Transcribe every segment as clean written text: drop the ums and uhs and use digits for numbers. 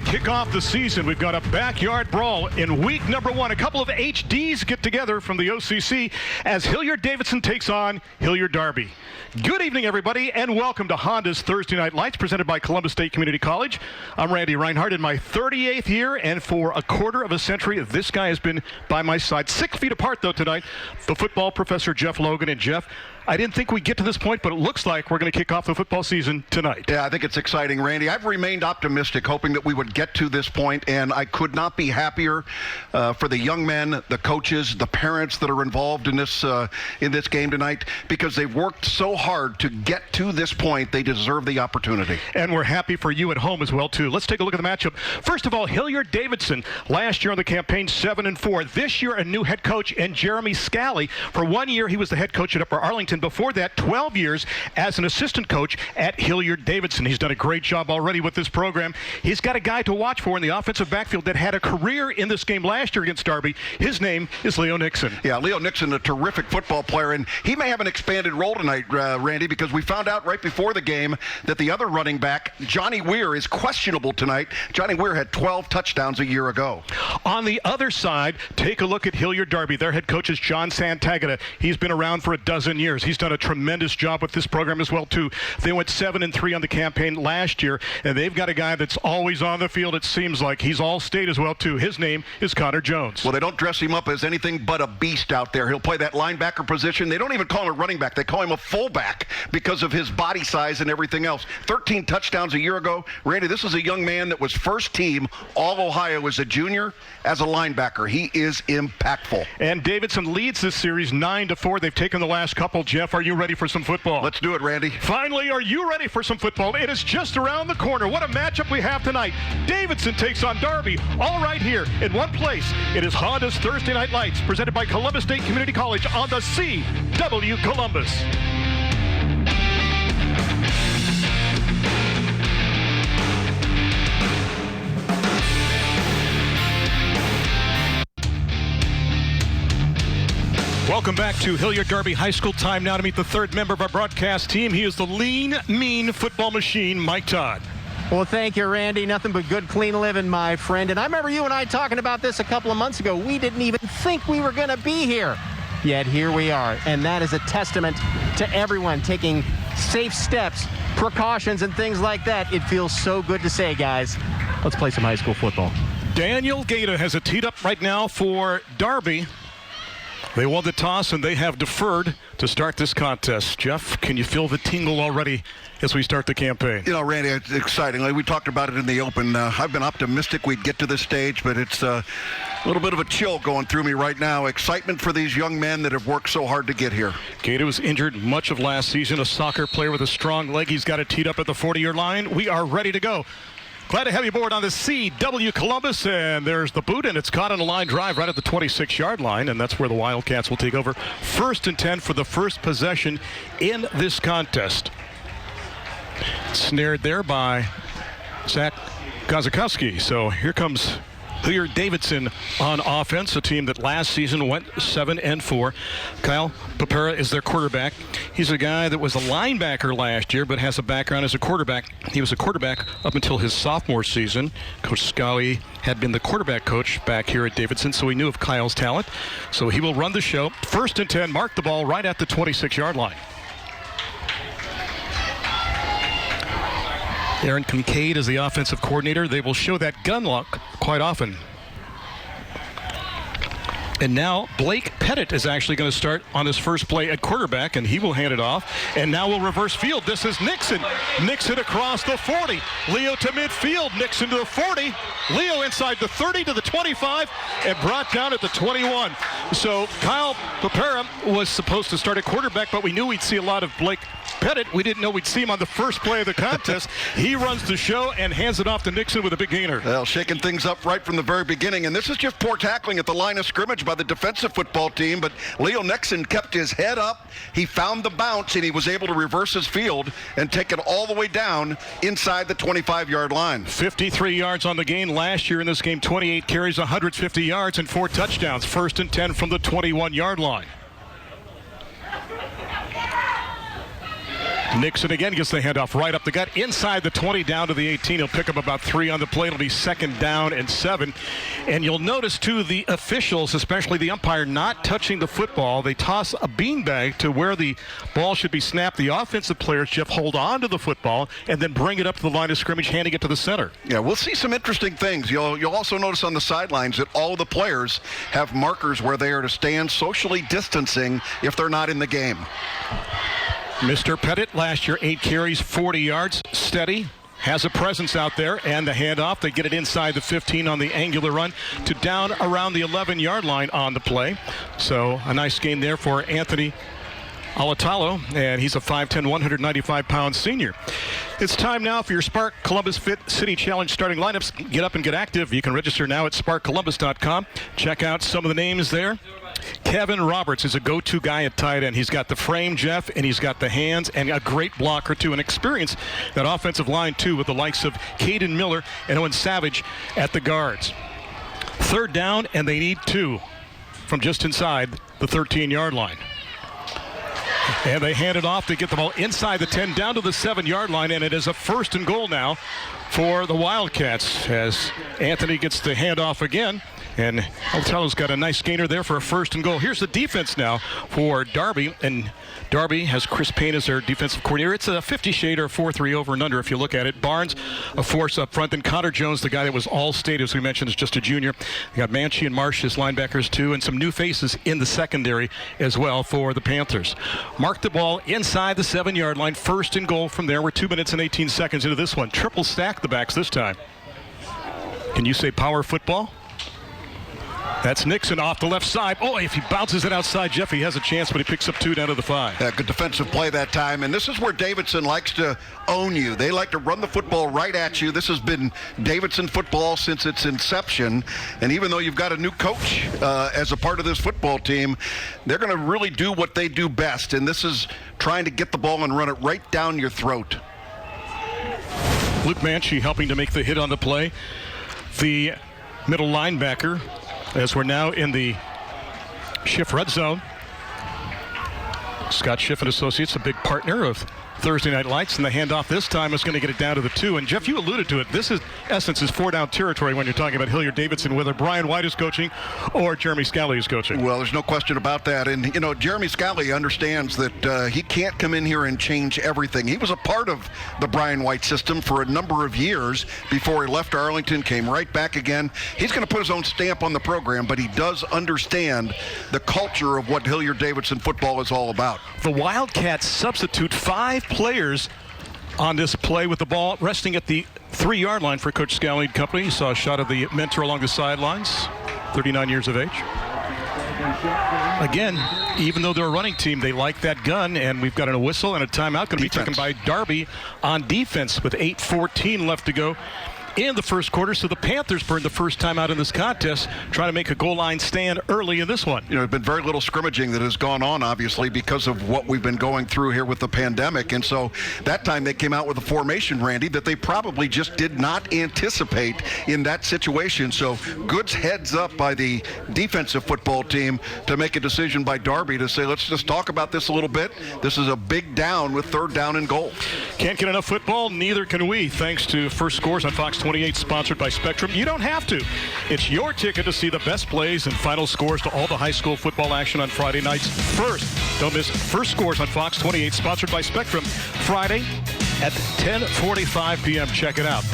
to kick off the season. We've got a backyard brawl in week number 1. A couple of HDs get together from the OCC as Hilliard Davidson takes on Hilliard Darby. Good evening, everybody, and welcome to Honda's Thursday Night Lights, presented by Columbus State Community College. I'm Randy Reinhardt in my 38th year, and for a quarter of a century, this guy has been by my side. 6 feet apart, though, tonight, the football professor, Jeff Logan. And Jeff, I didn't think we'd get to this point, but it looks like we're going to kick off the football season tonight. Yeah, I think it's exciting, Randy. I've remained optimistic, hoping that we would get to this point, and I could not be happier for the young men, the coaches, the parents that are involved in this game tonight, because they've worked so hard to get to this point. They deserve the opportunity. And we're happy for you at home as well, too. Let's take a look at the matchup. First of all, Hilliard Davidson, last year on the campaign, 7-4. This year, a new head coach, and Jeremy Scally. For 1 year, he was the head coach at Upper Arlington. Before that, 12 years as an assistant coach at Hilliard Davidson. He's done a great job already with this program. He's got a guy to watch for in the offensive backfield that had a career in this game last year against Darby. His name is Leo Nixon. Yeah, Leo Nixon, a terrific football player, and he may have an expanded role tonight, Randy, because we found out right before the game that the other running back, Johnny Weir, is questionable tonight. Johnny Weir had 12 touchdowns a year ago. On the other side, take a look at Hilliard Darby. Their head coach is John Santagata. He's been around for a dozen years. He's done a tremendous job with this program as well, too. They went 7-3 on the campaign last year, and they've got a guy that's always on the field. It seems like he's all-state as well, too. His name is Connor Jones. Well, they don't dress him up as anything but a beast out there. He'll play that linebacker position. They don't even call him a running back. They call him a fullback because of his body size and everything else. 13 touchdowns a year ago. Randy, this is a young man that was first team All-Ohio as a junior, as a linebacker. He is impactful. And Davidson leads this series 9-4. They've taken the last couple. Jeff, are you ready for some football? Let's do it, Randy. Finally, are you ready for some football? It is just around the corner. What a matchup we have tonight. Davidson takes on Darby, all right here in one place. It is Honda's Thursday Night Lights, presented by Columbus State Community College on the CW Columbus. Welcome back to Hilliard Darby High School. Time now to meet the third member of our broadcast team. He is the lean, mean football machine, Mike Todd. Well, thank you, Randy. Nothing but good, clean living, my friend. And I remember you and I talking about this a couple of months ago. We didn't even think we were going to be here. Yet here we are. And that is a testament to everyone taking safe steps, precautions, and things like that. It feels so good to say, guys, let's play some high school football. Daniel Gaeta has it teed up right now for Darby. They won the toss, and they have deferred to start this contest. Jeff, can you feel the tingle already as we start the campaign? You know, Randy, it's exciting. Like we talked about it in the open. I've been optimistic we'd get to this stage, but it's a little bit of a chill going through me right now. Excitement for these young men that have worked so hard to get here. Gaeta was injured much of last season, a soccer player with a strong leg. He's got it teed up at the 40-yard line. We are ready to go. Glad to have you aboard on the CW Columbus, and there's the boot, and it's caught on a line drive right at the 26-yard line, and that's where the Wildcats will take over. 1st and 10 for the first possession in this contest. Snared there by Zach Gozakowski. So here comes Hilliard Davidson on offense, a team that last season went 7-4. Kyle Papera is their quarterback. He's a guy that was a linebacker last year, but has a background as a quarterback. He was a quarterback up until his sophomore season. Coach Scally had been the quarterback coach back here at Davidson, so he knew of Kyle's talent. So he will run the show. 1st and 10, mark the ball right at the 26-yard line. Aaron Kincaid is the offensive coordinator. They will show that gun lock quite often. And now Blake Pettit is actually going to start on his first play at quarterback, and he will hand it off. And now we'll reverse field. This is Nixon. Nixon across the 40. Leo to midfield. Nixon to the 40. Leo inside the 30 to the 25 and brought down at the 21. So Kyle Papera was supposed to start at quarterback, but we knew we'd see a lot of Blake Pettit. We didn't know we'd see him on the first play of the contest. He runs the show and hands it off to Nixon with a big gainer. Well, shaking things up right from the very beginning. And this is just poor tackling at the line of scrimmage by the defensive football team. But Leo Nixon kept his head up. He found the bounce, and he was able to reverse his field and take it all the way down inside the 25-yard line. 53 yards on the gain last year in this game. 28 carries, 150 yards, and 4 touchdowns. 1st and 10 from the 21-yard line. Nixon again gets the handoff right up the gut, inside the 20, down to the 18. He'll pick up about 3 on the play. It'll be 2nd down and 7. And you'll notice, too, the officials, especially the umpire, not touching the football. They toss a beanbag to where the ball should be snapped. The offensive players, Jeff, hold on to the football and then bring it up to the line of scrimmage, handing it to the center. Yeah, we'll see some interesting things. You'll also notice on the sidelines that all the players have markers where they are to stand socially distancing if they're not in the game. Mr. Pettit, last year, 8 carries, 40 yards, steady. Has a presence out there, and the handoff. They get it inside the 15 on the angular run to down around the 11-yard line on the play. So a nice game there for Anthony Alatalo, and he's a 5'10", 195-pound senior. It's time now for your Spark Columbus Fit City Challenge starting lineups. Get up and get active. You can register now at sparkcolumbus.com. Check out some of the names there. Kevin Roberts is a go-to guy at tight end. He's got the frame, Jeff, and he's got the hands and a great blocker, too, and experience that offensive line, too, with the likes of Caden Miller and Owen Savage at the guards. 3rd down, and they need 2 from just inside the 13-yard line. And they hand it off to get the ball inside the 10, down to the 7-yard line, and it is a 1st and goal now for the Wildcats as Anthony gets the handoff again. And Altalo's got a nice gainer there for a 1st and goal. Here's the defense now for Darby, and Darby has Chris Payne as their defensive coordinator. It's a 50 shade or 4-3 over and under if you look at it. Barnes, a force up front. Then Connor Jones, the guy that was all-state, as we mentioned, is just a junior. You got Manchie and Marsh as linebackers, too, and some new faces in the secondary as well for the Panthers. Mark the ball inside the 7-yard line. 1st and goal from there. We're 2 minutes and 18 seconds into this one. Triple stack the backs this time. Can you say power football? That's Nixon off the left side. Oh, if he bounces it outside, Jeff, he has a chance, but he picks up 2 down to the 5. Yeah, good defensive play that time. And this is where Davidson likes to own you. They like to run the football right at you. This has been Davidson football since its inception. And even though you've got a new coach as a part of this football team, they're going to really do what they do best. And this is trying to get the ball and run it right down your throat. Luke Manchie helping to make the hit on the play. The middle linebacker, as we're now in the Schiff red zone. Scott Schiff and Associates, a big partner of Thursday Night Lights, and the handoff this time is going to get it down to the 2. And Jeff, you alluded to it. This is essence is 4-down territory when you're talking about Hilliard Davidson, whether Brian White is coaching or Jeremy Scally is coaching. Well, there's no question about that. And, you know, Jeremy Scally understands that he can't come in here and change everything. He was a part of the Brian White system for a number of years before he left Arlington, came right back again. He's going to put his own stamp on the program, but he does understand the culture of what Hilliard Davidson football is all about. The Wildcats substitute 5 players on this play with the ball resting at the 3-yard line for Coach Scally and company. You saw a shot of the mentor along the sidelines, 39 years of age. Again, even though they're a running team, they like that gun, and we've got a whistle and a timeout going to be taken by Darby on defense with 8:14 left to go in the first quarter. So the Panthers burned the first time out in this contest, trying to make a goal line stand early in this one. You know, there's been very little scrimmaging that has gone on, obviously, because of what we've been going through here with the pandemic. And so that time they came out with a formation, Randy, that they probably just did not anticipate in that situation. So good heads up by the defensive football team to make a decision by Darby to say, let's just talk about this a little bit. This is a big down with 3rd down and goal. Can't get enough football, neither can we, thanks to First Scores on Fox 28, sponsored by Spectrum. You don't have to. It's your ticket to see the best plays and final scores to all the high school football action on Friday nights. First, don't miss First Scores on Fox 28, sponsored by Spectrum, Friday at 10:45 p.m. Check it out.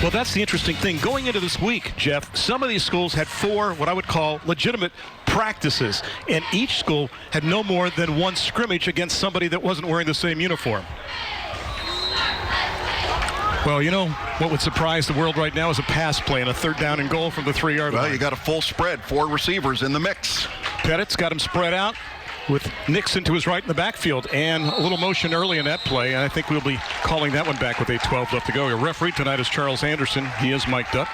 Well, that's the interesting thing. Going into this week, Jeff, some of these schools had 4 what I would call legitimate practices, and each school had no more than 1 scrimmage against somebody that wasn't wearing the same uniform. Well, you know, what would surprise the world right now is a pass play and a 3rd down and goal from the 3-yard line. Well, you got a full spread, 4 receivers in the mix. Pettit's got him spread out with Nixon to his right in the backfield, and a little motion early in that play, and I think we'll be calling that one back with 8:12 left to go. Your referee tonight is Charles Anderson. He is mic'd up.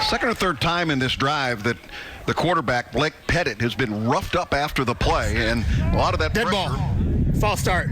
Second or third time in this drive that the quarterback, Blake Pettit, has been roughed up after the play, and a lot of that dead pressure. ball. False start.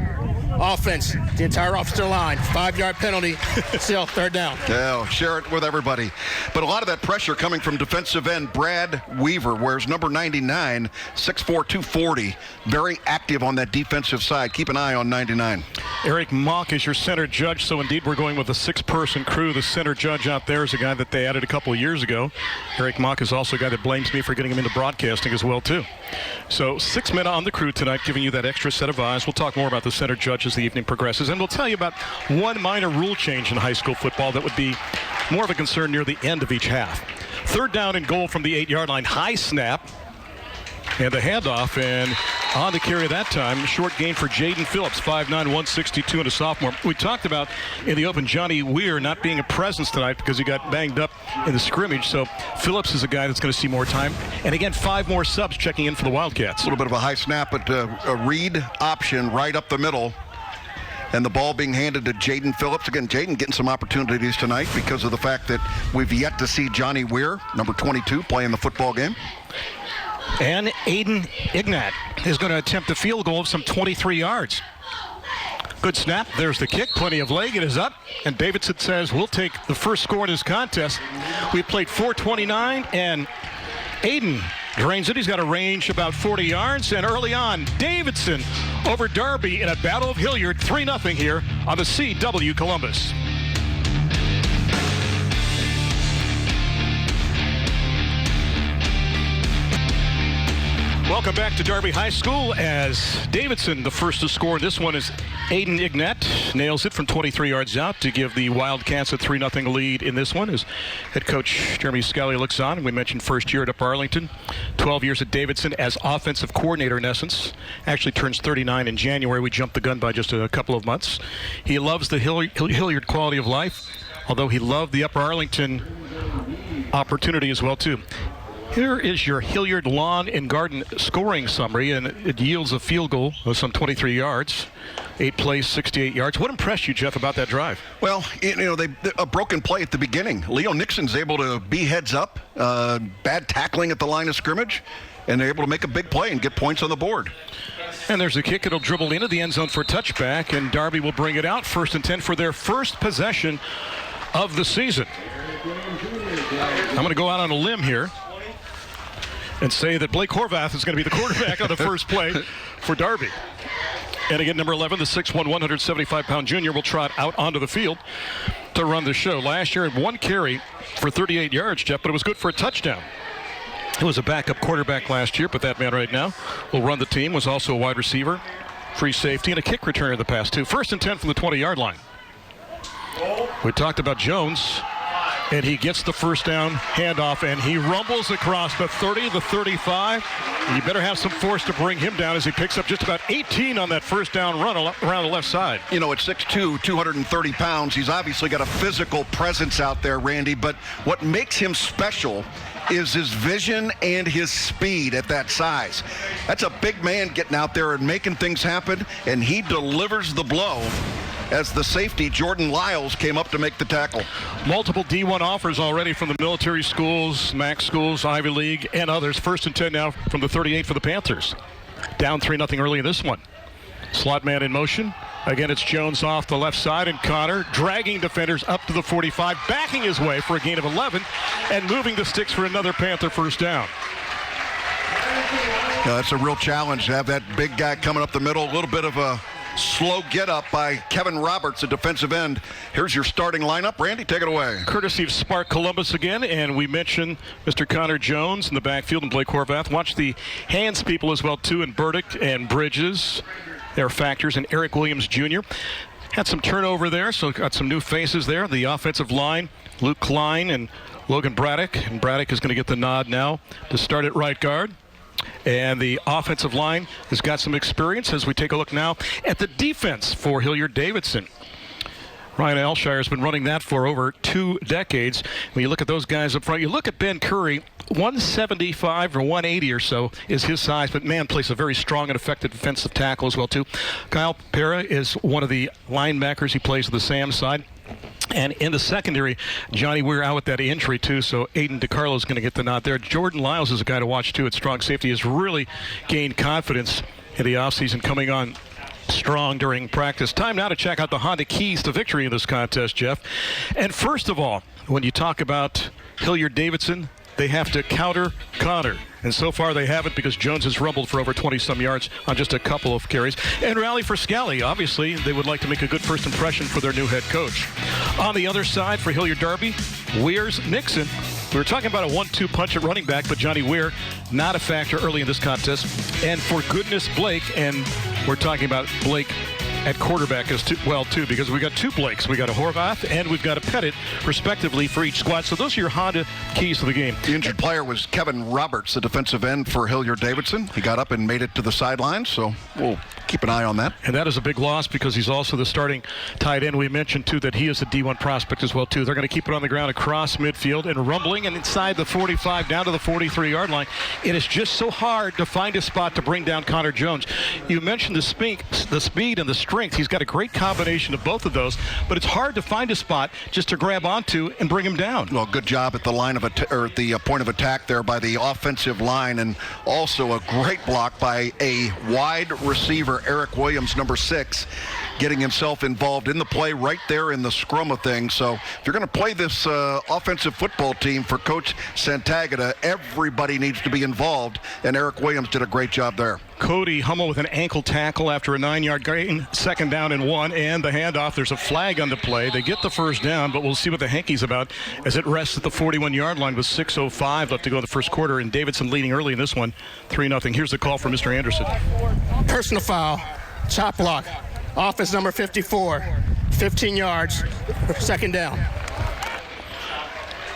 offense, the entire offensive line, 5-yard penalty, still third down. Yeah, share it with everybody. But a lot of that pressure coming from defensive end Brad Weaver, wears number 99, 6'4", 240. Very active on that defensive side. Keep an eye on 99. Eric Mock is your center judge, so indeed we're going with a 6-person crew. The center judge out there is a guy that they added a couple of years ago. Eric Mock is also a guy that blames me for getting him into broadcasting as well, too. So 6 men on the crew tonight, giving you that extra set of eyes. We'll talk more about the center judge as the evening progresses, and we'll tell you about one minor rule change in high school football that would be more of a concern near the end of each half. Third down and goal from the 8-yard line. High snap. And the handoff, and on the carry that time, short gain for Jaden Phillips, 5'9", 162, and a sophomore. We talked about in the open Johnny Weir not being a presence tonight because he got banged up in the scrimmage. So Phillips is a guy that's going to see more time. And again, 5 more subs checking in for the Wildcats. A little bit of a high snap, but a read option right up the middle. And the ball being handed to Jaden Phillips. Again, Jaden getting some opportunities tonight because of the fact that we've yet to see Johnny Weir, number 22, play in the football game. And Aiden Ignat is going to attempt a field goal of some 23 yards. Good snap. There's the kick. Plenty of leg. It is up. And Davidson says, we'll take the first score in this contest. We played 4:29, and Aiden drains it. He's got a range about 40 yards. And early on, Davidson over Darby in a Battle of Hilliard, 3-0 here on the CW Columbus. Welcome back to Darby High School as Davidson, the first to score. This one is Aiden Ignat. Nails it from 23 yards out to give the Wildcats a 3-0 lead in this one as head coach Jeremy Scally looks on. We mentioned first year at Upper Arlington, 12 years at Davidson as offensive coordinator in essence. Actually turns 39 in January. We jumped the gun by just a couple of months. He loves the Hilliard quality of life, although he loved the Upper Arlington opportunity as well, too. Here is your Hilliard Lawn and Garden scoring summary, and it yields a field goal of some 23 yards. 8 plays, 68 yards. What impressed you, Jeff, about that drive? Well, a broken play at the beginning. Leo Nixon's able to be heads up, bad tackling at the line of scrimmage, and they're able to make a big play and get points on the board. And there's a kick. It'll dribble into the end zone for a touchback, and Darby will bring it out. 1st and 10 for their first possession of the season. I'm going to go out on a limb here and say that Blake Horvath is going to be the quarterback on the first play for Darby. And again, number 11, the 6'1", 175-pound junior will trot out onto the field to run the show. Last year, 1 carry for 38 yards, Jeff, but it was good for a touchdown. He was a backup quarterback last year, but that man right now will run the team, was also a wide receiver, free safety, and a kick returner in the past, too. 1st and 10 from the 20-yard line. We talked about Jones. And he gets the first down handoff, and he rumbles across the 30, the 35. And you better have some force to bring him down as he picks up just about 18 on that first down run around the left side. You know, at 6'2", 230 pounds, he's obviously got a physical presence out there, Randy. But what makes him special is his vision and his speed at that size. That's a big man getting out there and making things happen, and he delivers the blow as the safety, Jordan Lyles, came up to make the tackle. Multiple D1 offers already from the military schools, MAC schools, Ivy League, and others. 1st and 10 now from the 38 for the Panthers. Down 3-0 early in this one. Slot man in motion. Again, it's Jones off the left side, and Connor dragging defenders up to the 45, backing his way for a gain of 11, and moving the sticks for another Panther first down. Yeah, that's a real challenge to have that big guy coming up the middle. A little bit of a slow get up by Kevin Roberts, a defensive end. Here's your starting lineup. Randy, take it away. Courtesy of Spark Columbus again, and we mentioned Mr. Connor Jones in the backfield and Blake Horvath. Watch the hands people as well, too, in Burdick and Bridges. They're factors, and Eric Williams Jr. Had some turnover there, so got some new faces there. The offensive line, Luke Klein and Logan Braddock. And Braddock is going to get the nod now to start at right guard. And the offensive line has got some experience as we take a look now at the defense for Hilliard Davidson. Ryan Alshire has been running that for over 2 decades. When you look at those guys up front, you look at Ben Curry, 175 or 180 or so is his size, but man plays a very strong and effective defensive tackle as well, too. Kyle Pera is one of the linebackers. He plays on the Sam side. And in the secondary, Johnny Weir out with that injury, too, so Aiden DiCarlo is going to get the nod there. Jordan Lyles is a guy to watch, too, at strong safety. Has really gained confidence in the offseason coming on strong during practice. Time now to check out the Honda keys to victory in this contest, Jeff. And first of all, when you talk about Hilliard Davidson, they have to counter Connor. And so far they haven't, because Jones has rumbled for over 20-some yards on just a couple of carries. And rally for Scally. Obviously, they would like to make a good first impression for their new head coach. On the other side for Hilliard Darby, Weir's Nixon. We were talking about a 1-2 punch at running back, but Johnny Weir not a factor early in this contest. And for goodness, Blake, and we're talking about Blake at quarterback as well, too, because we got two Blakes. We got a Horvath and we've got a Pettit, respectively, for each squad. So those are your Honda keys to the game. The injured player was Kevin Roberts, the defensive end for Hilliard Davidson. He got up and made it to the sideline, so we'll keep an eye on that. And that is a big loss, because he's also the starting tight end. We mentioned, too, that he is a D1 prospect as well, too. They're going to keep it on the ground across midfield and rumbling and inside the 45 down to the 43-yard line. It is just so hard to find a spot to bring down Connor Jones. You mentioned the speed and the strength. He's got a great combination of both of those, but it's hard to find a spot just to grab onto and bring him down. Well, good job at the line of the point of attack there by the offensive line, and also a great block by a wide receiver, Eric Williams, number 6, getting himself involved in the play right there in the scrum of things. So if you're going to play this offensive football team for Coach Santagata, everybody needs to be involved, and Eric Williams did a great job there. Cody Hummel with an ankle tackle after a 9-yard gain, 2nd down and 1, and the handoff. There's a flag on the play. They get the first down, but we'll see what the hanky's about as it rests at the 41-yard line with 6:05 left to go in the first quarter, and Davidson leading early in this one, 3-0. Here's the call from Mr. Anderson. Personal foul, chop block, offense number 54, 15 yards, 2nd down.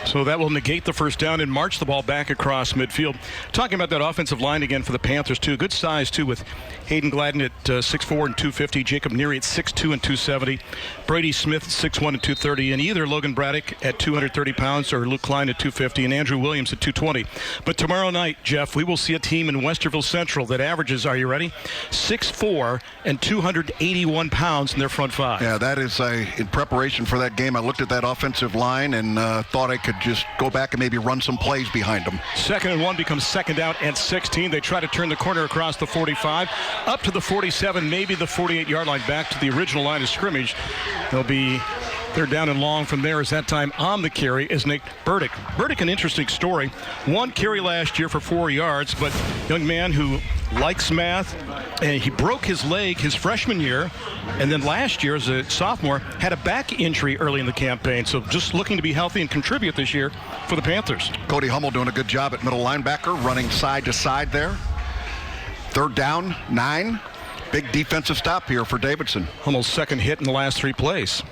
So that will negate the first down and march the ball back across midfield. Talking about that offensive line again for the Panthers, too. Good size, too, with Hayden Gladden at 6'4" and 250, Jacob Neary at 6'2" and 270, Brady Smith at 6'1" and 230, and either Logan Braddock at 230 pounds or Luke Klein at 250 and Andrew Williams at 220. But tomorrow night, Jeff, we will see a team in Westerville Central that averages, are you ready, 6'4" and 281 pounds in their front five. Yeah, that is in preparation for that game. I looked at that offensive line and thought I could just go back and maybe run some plays behind them. 2nd and 1 becomes 2nd down and 16. They try to turn the corner across the 45, up to the 47, maybe the 48-yard line, back to the original line of scrimmage. They're down and long from there. As that time on the carry is Nick Burdick. Burdick, an interesting story. 1 carry last year for 4 yards, but young man who likes math, and he broke his leg his freshman year, and then last year as a sophomore had a back injury early in the campaign. So just looking to be healthy and contribute this year for the Panthers. Cody Hummel doing a good job at middle linebacker, running side to side there. 3rd down, 9. Big defensive stop here for Davidson. Hummel's 2nd hit in the last 3 plays.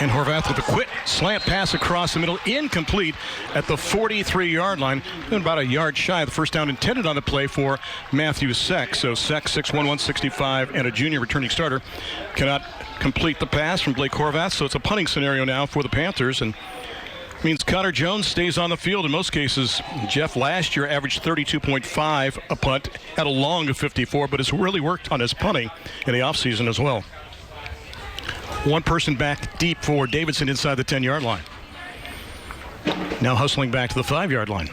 And Horvath with a quick slant pass across the middle, incomplete at the 43-yard line. And about a yard shy of the first down intended on the play for Matthew Seck. So Seck, 6'1", 165, and a junior returning starter, cannot complete the pass from Blake Horvath. So it's a punting scenario now for the Panthers, and means Connor Jones stays on the field in most cases. Jeff last year averaged 32.5 a punt, had a long of 54, but has really worked on his punting in the offseason as well. 1 person back deep for Davidson inside the 10-yard line. Now hustling back to the 5-yard line.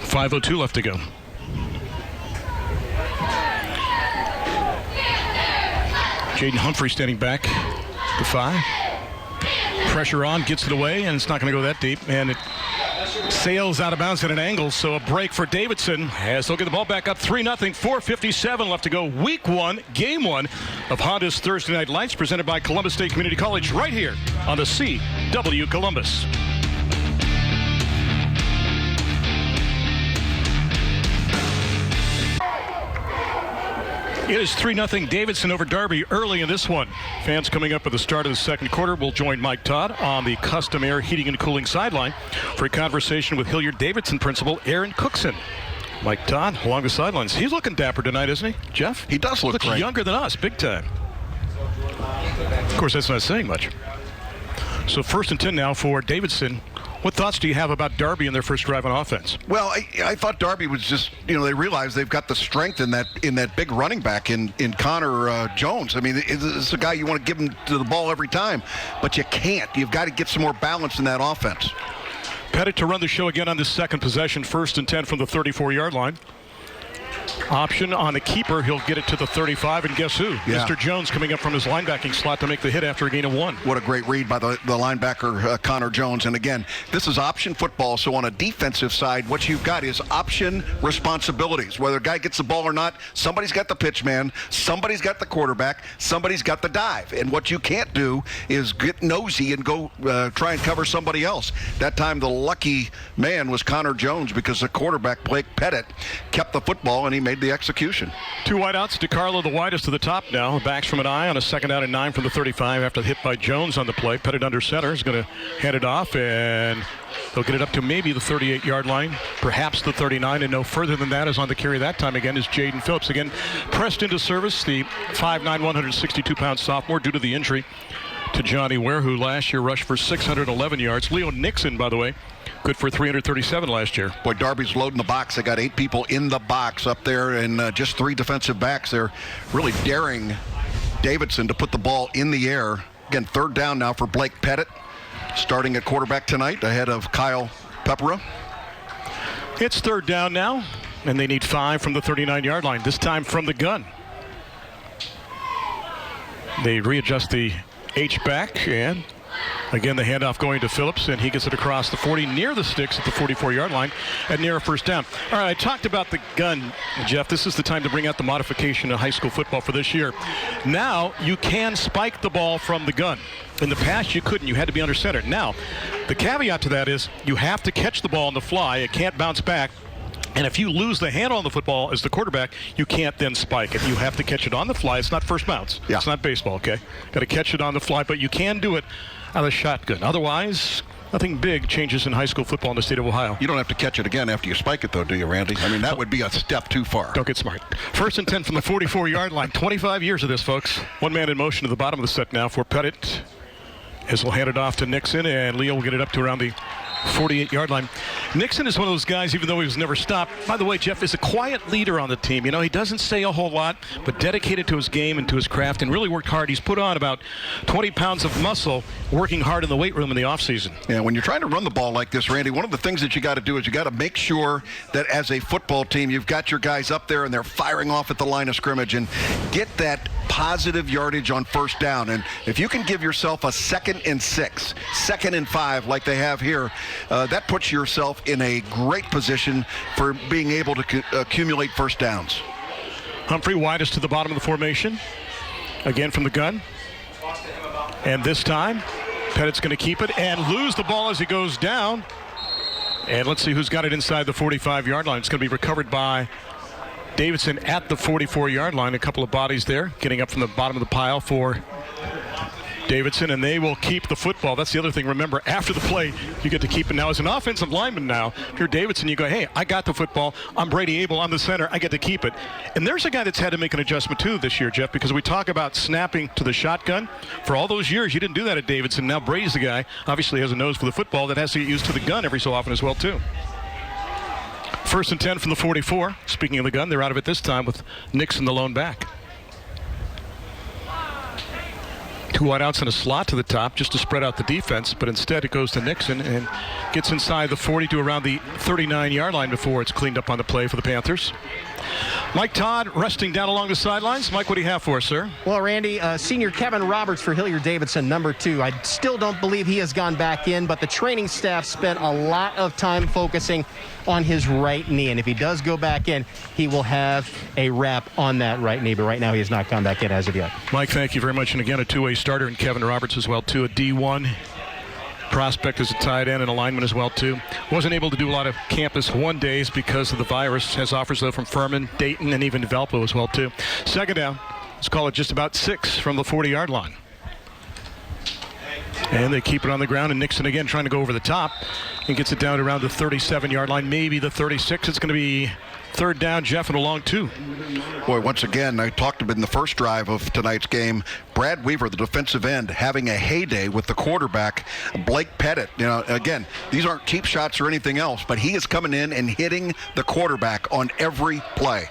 5:02 left to go. Jaden Humphrey standing back to 5. Pressure on, gets it away, and it's not going to go that deep. And it sails out of bounds at an angle, so a break for Davidson as they'll get the ball back up 3-0, 4:57 left to go. Week 1, game 1 of Honda's Thursday Night Lights, presented by Columbus State Community College, right here on the CW Columbus. It is 3-0 Davidson over Darby early in this one. Fans coming up at the start of the second quarter will join Mike Todd on the Custom Air Heating and Cooling sideline for a conversation with Hilliard Davidson principal Aaron Cookson. Mike Todd along the sidelines. He's looking dapper tonight, isn't he, Jeff? He does look great. Younger than us, big time. Of course, that's not saying much. So 1st and 10 now for Davidson. What thoughts do you have about Darby in their first drive on offense? Well, I thought Darby was just, they realized they've got the strength in that big running back in Connor Jones. I mean, it's a guy you want to give him to the ball every time, but you can't. You've got to get some more balance in that offense. Pettit to run the show again on this second possession, 1st and 10 from the 34-yard line. Option on the keeper. He'll get it to the 35, and guess who? Yeah. Mr. Jones coming up from his linebacking slot to make the hit after a gain of 1. What a great read by the linebacker, Connor Jones. And again, this is option football, so on a defensive side, what you've got is option responsibilities. Whether a guy gets the ball or not, somebody's got the pitch man, somebody's got the quarterback, somebody's got the dive. And what you can't do is get nosy and go try and cover somebody else. That time the lucky man was Connor Jones because the quarterback, Blake Pettit, kept the football and he made the execution. 2 wideouts. DeCarlo, the widest to the top now. Backs from an eye on a 2nd down and 9 from the 35 after the hit by Jones on the play. Pettit under center is going to hand it off, and they'll get it up to maybe the 38-yard line, perhaps the 39, and no further than that. Is on the carry that time again is Jaden Phillips. Again, pressed into service, the 5'9", 162-pound sophomore due to the injury to Johnny Ware, who last year rushed for 611 yards. Leo Nixon, by the way, good for 337 last year. Boy, Darby's loading the box. They got 8 people in the box up there and just 3 defensive backs. They're really daring Davidson to put the ball in the air. Again, 3rd down now for Blake Pettit, starting at quarterback tonight ahead of Kyle Peppera. It's 3rd down now, and they need 5 from the 39-yard line, this time from the gun. They readjust the H-back, and again, the handoff going to Phillips, and he gets it across the 40 near the sticks at the 44-yard line and near a 1st down. All right, I talked about the gun, Jeff. This is the time to bring out the modification of high school football for this year. Now you can spike the ball from the gun. In the past, you couldn't. You had to be under center. Now, the caveat to that is you have to catch the ball on the fly. It can't bounce back. And if you lose the handle on the football as the quarterback, you can't then spike it. You have to catch it on the fly. It's not first bounce. Yeah. It's not baseball, okay? Got to catch it on the fly, but you can do it out of the shotgun. Otherwise, nothing big changes in high school football in the state of Ohio. You don't have to catch it again after you spike it, though, do you, Randy? I mean, that would be a step too far. Don't get smart. 1st and 10 from the 44-yard line. 25 years of this, folks. 1 man in motion to the bottom of the set now for Pettit. As we'll hand it off to Nixon, and Leo will get it up to around the 48-yard line. Nixon is one of those guys, even though he was never stopped. By the way, Jeff is a quiet leader on the team. You know, he doesn't say a whole lot, but dedicated to his game and to his craft and really worked hard. He's put on about 20 pounds of muscle working hard in the weight room in the offseason. Yeah, when you're trying to run the ball like this, Randy, one of the things that you got to do is you got to make sure that as a football team, you've got your guys up there and they're firing off at the line of scrimmage and get that positive yardage on 1st down. And if you can give yourself a 2nd and 6, 2nd and 5 like they have here, that puts yourself in a great position for being able to accumulate 1st downs. Humphrey widest to the bottom of the formation. Again from the gun. And this time, Pettit's going to keep it and lose the ball as he goes down. And let's see who's got it inside the 45-yard line. It's going to be recovered by Davidson at the 44-yard line. A couple of bodies there getting up from the bottom of the pile for Davidson, and they will keep the football. That's the other thing. Remember, after the play, you get to keep it. Now, as an offensive lineman now, if you're Davidson, you go, hey, I got the football. I'm Brady Abel. I'm the center. I get to keep it. And there's a guy that's had to make an adjustment, too, this year, Jeff, because we talk about snapping to the shotgun. For all those years, you didn't do that at Davidson. Now Brady's the guy, obviously has a nose for the football, that has to get used to the gun every so often as well, too. 1st and 10 from the 44. Speaking of the gun, they're out of it this time with Nixon the lone back. 2 wideouts and a slot to the top just to spread out the defense, but instead it goes to Nixon and gets inside the 40 to around the 39-yard line before it's cleaned up on the play for the Panthers. Mike Todd resting down along the sidelines. Mike, what do you have for us, sir? Well, Randy, senior Kevin Roberts for Hilliard Davidson, number 2. I still don't believe he has gone back in, but the training staff spent a lot of time focusing on his right knee, and if he does go back in, he will have a wrap on that right knee, but right now he has not gone back in as of yet. Mike, thank you very much, and again, a 2-way starter, and Kevin Roberts as well, too, a D1 prospect as a tight end and a lineman as well, too. Wasn't able to do a lot of campus one days because of the virus. Has offers, though, from Furman, Dayton, and even Valpo as well, too. 2nd down. Let's call it just about 6 from the 40-yard line. And they keep it on the ground, and Nixon again trying to go over the top and gets it down to around the 37-yard line, maybe the 36. It's going to be 3rd down, Jeff, and a long 2. Boy, once again, I talked about in the first drive of tonight's game, Brad Weaver, the defensive end, having a heyday with the quarterback, Blake Pettit. You know, again, these aren't cheap shots or anything else, but he is coming in and hitting the quarterback on every play.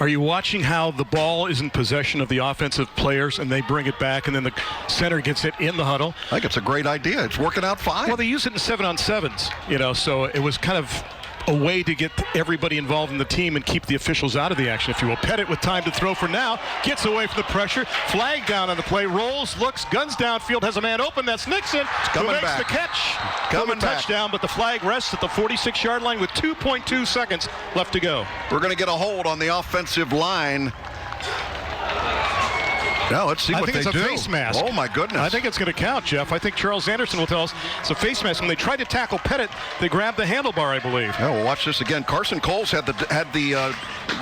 Are you watching how the ball is in possession of the offensive players and they bring it back and then the center gets it in the huddle? I think it's a great idea. It's working out fine. Well, they use it in 7-on-7s, you know, so it was kind of a way to get everybody involved in the team and keep the officials out of the action, if you will. Pettit with time to throw for now, gets away from the pressure, flag down on the play, rolls, looks, guns downfield, has a man open, that's Nixon, who makes the catch for the touchdown, but the flag rests at the 46-yard line with 2.2 seconds left to go. We're going to get a hold on the offensive line. Now let's see what they do. I think it's a face mask. Oh, my goodness. I think it's going to count, Jeff. I think Charles Anderson will tell us it's a face mask. When they tried to tackle Pettit, they grabbed the handlebar, I believe. Yeah, we'll watch this again. Carson Coles had the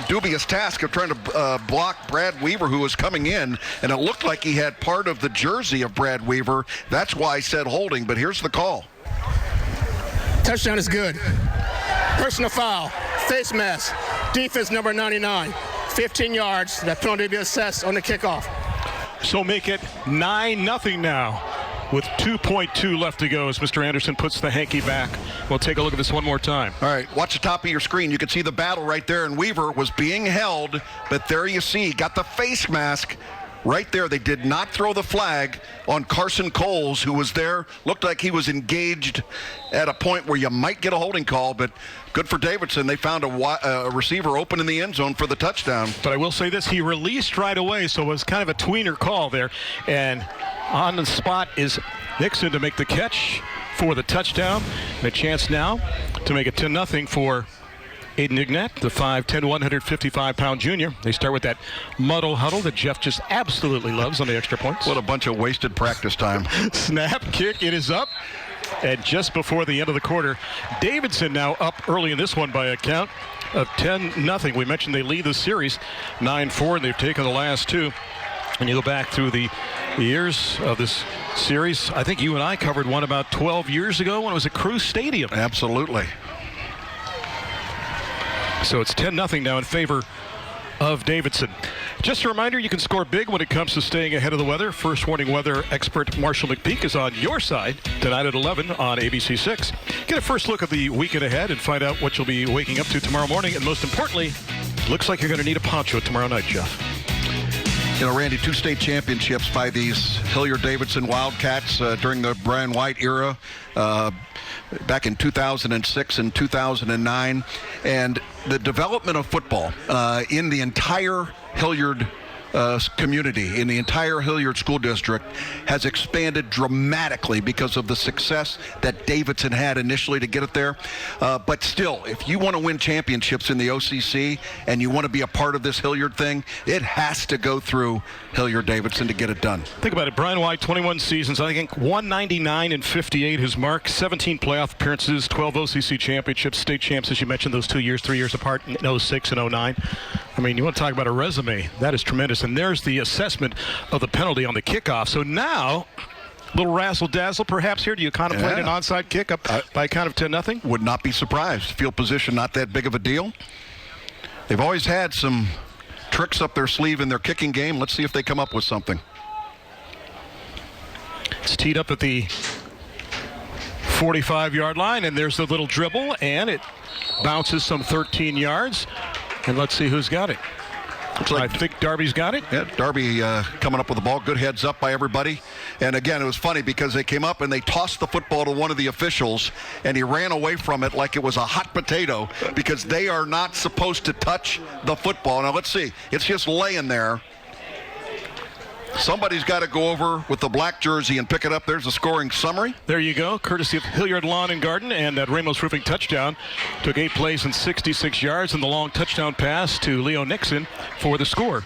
dubious task of trying to block Brad Weaver, who was coming in, and it looked like he had part of the jersey of Brad Weaver. That's why I said holding, but here's the call. Touchdown is good. Personal foul. Face mask. Defense number 99. 15 yards. That penalty to be assessed on the kickoff. So make it 9-0 now with 2.2 left to go as Mr. Anderson puts the hanky back. We'll take a look at this one more time. All right, watch the top of your screen. You can see the battle right there, and Weaver was being held, but there you see, got the face mask right there. They did not throw the flag on Carson Coles, who was there. Looked like he was engaged at a point where you might get a holding call, but good for Davidson. They found a receiver open in the end zone for the touchdown. But I will say this, he released right away, so it was kind of a tweener call there. And on the spot is Nixon to make the catch for the touchdown. And a chance now to make it 10-0 for Aiden Ignat, the 5'10", 155-pound junior. They start with that muddle huddle that Jeff just absolutely loves on the extra points. What a bunch of wasted practice time. Snap, kick, it is up. And just before the end of the quarter, Davidson now up early in this one by a count of 10-0. We mentioned they lead the series 9-4, and they've taken the last two. When you go back through the years of this series, I think you and I covered one about 12 years ago when it was at Cruz Stadium. Absolutely. So it's 10-0 now in favor of Davidson. Just a reminder, you can score big when it comes to staying ahead of the weather. First warning weather expert Marshall McPeak is on your side tonight at 11 on ABC 6. Get a first look at the weekend ahead and find out what you'll be waking up to tomorrow morning. And most importantly, looks like you're going to need a poncho tomorrow night, Jeff. You know, Randy, 2 state championships by these Hilliard Davidson Wildcats during the Brian White era back in 2006 and 2009. And the development of football in the entire Hilliard community, in the entire Hilliard School District, has expanded dramatically because of the success that Davidson had initially to get it there. But still, if you want to win championships in the OCC and you want to be a part of this Hilliard thing, it has to go through Hilliard Davidson to get it done. Think about it. Brian White, 21 seasons, I think 199 and 58 his mark, 17 playoff appearances, 12 OCC championships, state champs, as you mentioned, those 2 years, 3 years apart in 06 and 09. I mean, you want to talk about a resume. That is tremendous. And there's the assessment of the penalty on the kickoff. So now, a little razzle-dazzle perhaps here. Do you contemplate an onside kick up by a count of 10-0? Would not be surprised. Field position, not that big of a deal. They've always had some tricks up their sleeve in their kicking game. Let's see if they come up with something. It's teed up at the 45-yard line, and there's the little dribble, and it bounces some 13 yards. And let's see who's got it. I think Darby's got it. Yeah, Darby coming up with the ball. Good heads up by everybody. And again, it was funny because they came up and they tossed the football to one of the officials, and he ran away from it like it was a hot potato because they are not supposed to touch the football. Now, let's see. It's just laying there. Somebody's got to go over with the black jersey and pick it up. There's the scoring summary. There you go, courtesy of Hilliard Lawn and Garden, and that Ramos Roofing touchdown. Took 8 plays and 66 yards, and the long touchdown pass to Leo Nixon for the score.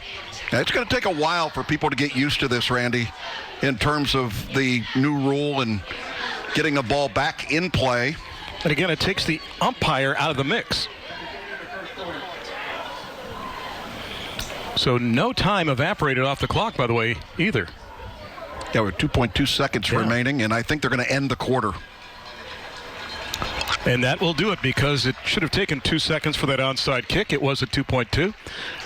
Now, it's going to take a while for people to get used to this, Randy, in terms of the new rule and getting the ball back in play. And again, it takes the umpire out of the mix. So no time evaporated off the clock, by the way, either. Yeah, with 2.2 seconds remaining, and I think they're going to end the quarter. And that will do it because it should have taken 2 seconds for that onside kick. It was at 2.2.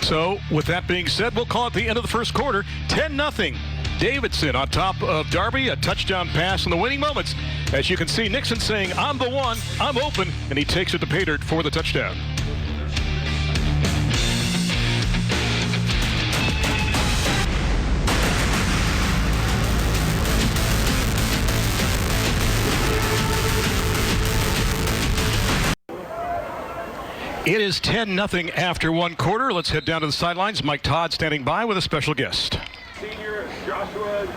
So with that being said, we'll call it the end of the first quarter. 10-0. Davidson on top of Darby, a touchdown pass in the winning moments. As you can see, Nixon saying, "I'm the one, I'm open," and he takes it to pay dirt for the touchdown. It is 10-0 after one quarter. Let's head down to the sidelines. Mike Todd standing by with a special guest.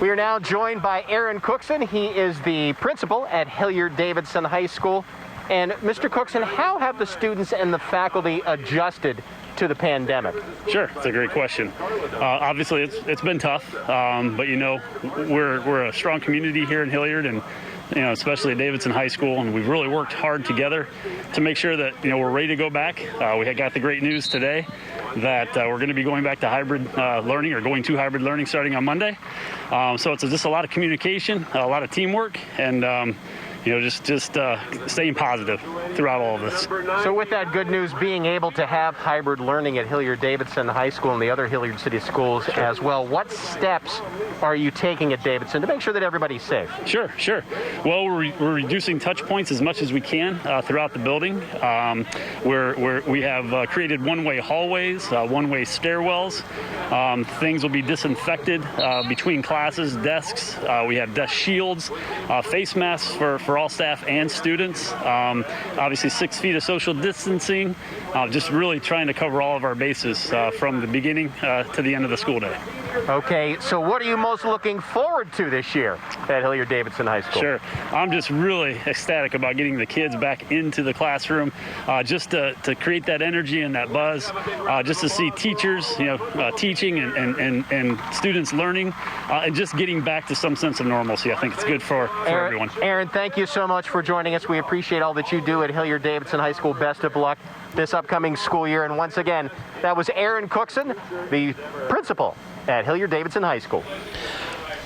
We are now joined by Aaron Cookson. He is the principal at Hilliard Davidson High School. And Mr. Cookson, how have the students and the faculty adjusted to the pandemic? Sure, it's a great question. Obviously, it's been tough, but you know, we're a strong community here in Hilliard, and you know, especially at Davidson High School, and we've really worked hard together to make sure that we're ready to go back. We got the great news today that we're going to be going back to hybrid learning, or going to hybrid learning starting on Monday. So it's just a lot of communication, a lot of teamwork, and just staying positive throughout all of this. So with that good news, being able to have hybrid learning at Hilliard Davidson High School and the other Hilliard City schools as well, what steps are you taking at Davidson to make sure that everybody's safe? Sure. Well, we're reducing touch points as much as we can throughout the building. We have created one-way hallways, one-way stairwells. Things will be disinfected between classes, desks. We have desk shields, face masks for all staff and students. Obviously 6 feet of social distancing, just really trying to cover all of our bases from the beginning to the end of the school day. Okay, so what are you most looking forward to this year at Hilliard Davidson High School? Sure, I'm just really ecstatic about getting the kids back into the classroom, just to create that energy and that buzz, just to see teachers, teaching and students learning, and just getting back to some sense of normalcy. I think it's good for everyone. Aaron, thank you so much for joining us. We appreciate all that you do at Hilliard Davidson High School. Best of luck this upcoming school year. And once again, that was Aaron Cookson, the principal at Hilliard Davidson High School.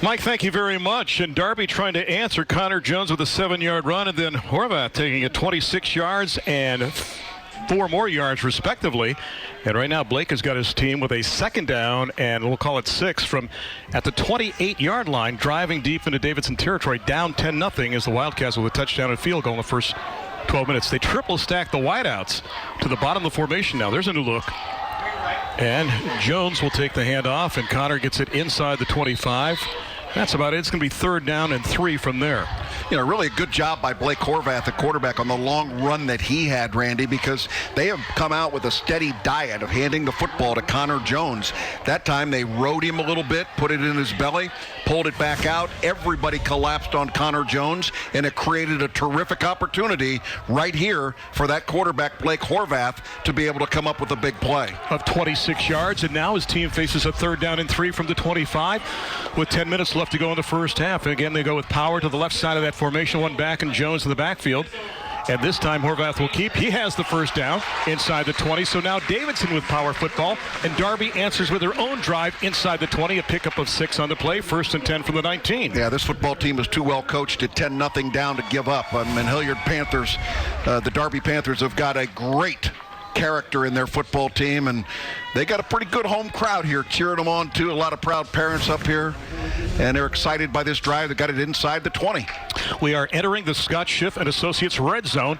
Mike, thank you very much. And Darby trying to answer Connor Jones with a 7-yard run, and then Horvath taking it 26 yards and 4 more yards respectively. And right now Blake has got his team with a second down, and we'll call it 6 from at the 28-yard line, driving deep into Davidson territory, down 10-0 as the Wildcats with a touchdown and field goal in the first 12 minutes. They triple stack the wideouts to the bottom of the formation now. There's a new look. And Jones will take the handoff, and Connor gets it inside the 25. That's about it. It's going to be 3rd down and 3 from there. Really a good job by Blake Horvath, the quarterback, on the long run that he had, Randy, because they have come out with a steady diet of handing the football to Connor Jones. That time they rode him a little bit, put it in his belly, pulled it back out. Everybody collapsed on Connor Jones, and it created a terrific opportunity right here for that quarterback, Blake Horvath, to be able to come up with a big play. Of 26 yards, and now his team faces a 3rd down and 3 from the 25 with 10 minutes left to go in the first half. And again, they go with power to the left side of that formation, one back, and Jones in the backfield. And this time Horvath will keep. He has the first down inside the 20. So now Davidson with power football, and Darby answers with their own drive inside the 20. A pickup of 6 on the play. 1st and 10 from the 19. Yeah, this football team is too well coached at 10-0 down to give up. Hilliard Panthers, the Darby Panthers have got a great character in their football team, and they got a pretty good home crowd here cheering them on too. A lot of proud parents up here, and they're excited by this drive. They got it inside the 20. We are entering the Scott Schiff and Associates red zone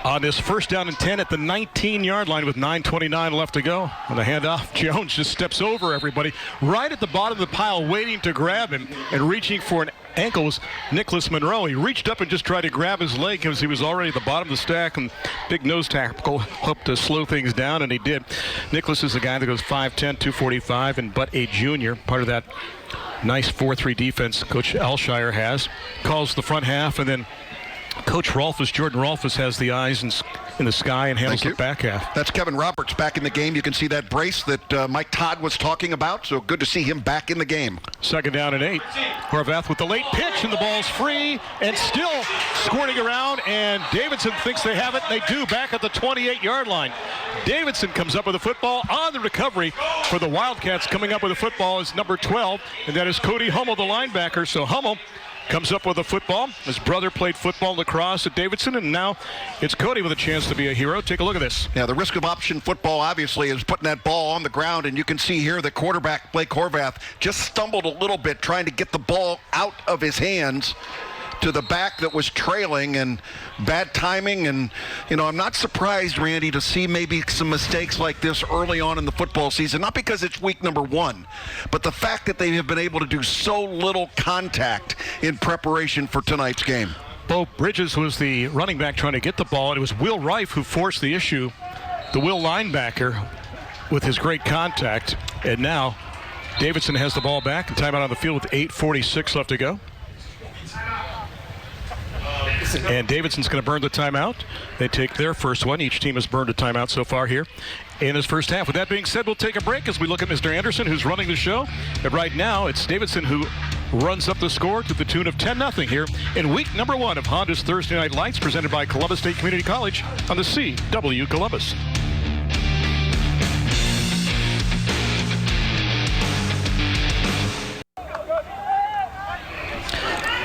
on this 1st down and 10 at the 19-yard line with 9:29 left to go. And the handoff, Jones just steps over everybody right at the bottom of the pile, waiting to grab him, and reaching for an ankle was Nicholas Monroe. He reached up and just tried to grab his leg because he was already at the bottom of the stack, and big nose tackle hoped to slow things down, and he did. Nicholas is the guy that goes 5'10", 245, and but a junior, part of that nice 4-3 defense Coach Alshire has. Calls the front half, and then Coach Rolfus, Jordan Rolfus, has the eyes in the sky and handles the back half. That's Kevin Roberts back in the game. You can see that brace that Mike Todd was talking about, so good to see him back in the game. 2nd down and 8. Horvath with the late pitch, and the ball's free and still squirting around, and Davidson thinks they have it, and they do, back at the 28-yard line. Davidson comes up with the football on the recovery for the Wildcats. Coming up with the football is number 12, and that is Cody Hummel, the linebacker. So Hummel comes up with a football. His brother played football lacrosse at Davidson, and now it's Cody with a chance to be a hero. Take a look at this. Yeah, the risk of option football, obviously, is putting that ball on the ground, and you can see here the quarterback, Blake Horvath, just stumbled a little bit trying to get the ball out of his hands to the back that was trailing, and bad timing. And I'm not surprised, Randy, to see maybe some mistakes like this early on in the football season, not because it's week number 1, but the fact that they have been able to do so little contact in preparation for tonight's game. Bo Bridges was the running back trying to get the ball, and it was Will Reif who forced the issue the Will linebacker with his great contact. And now Davidson has the ball back and timeout on the field with 8:46 left to go. And Davidson's going to burn the timeout. They take their first one. Each team has burned a timeout so far here in this first half. With that being said, we'll take a break as we look at Mr. Anderson, who's running the show. And right now, it's Davidson who runs up the score to the tune of 10-0 here in week number 1 of Honda's Thursday Night Lights, presented by Columbus State Community College on the CW Columbus.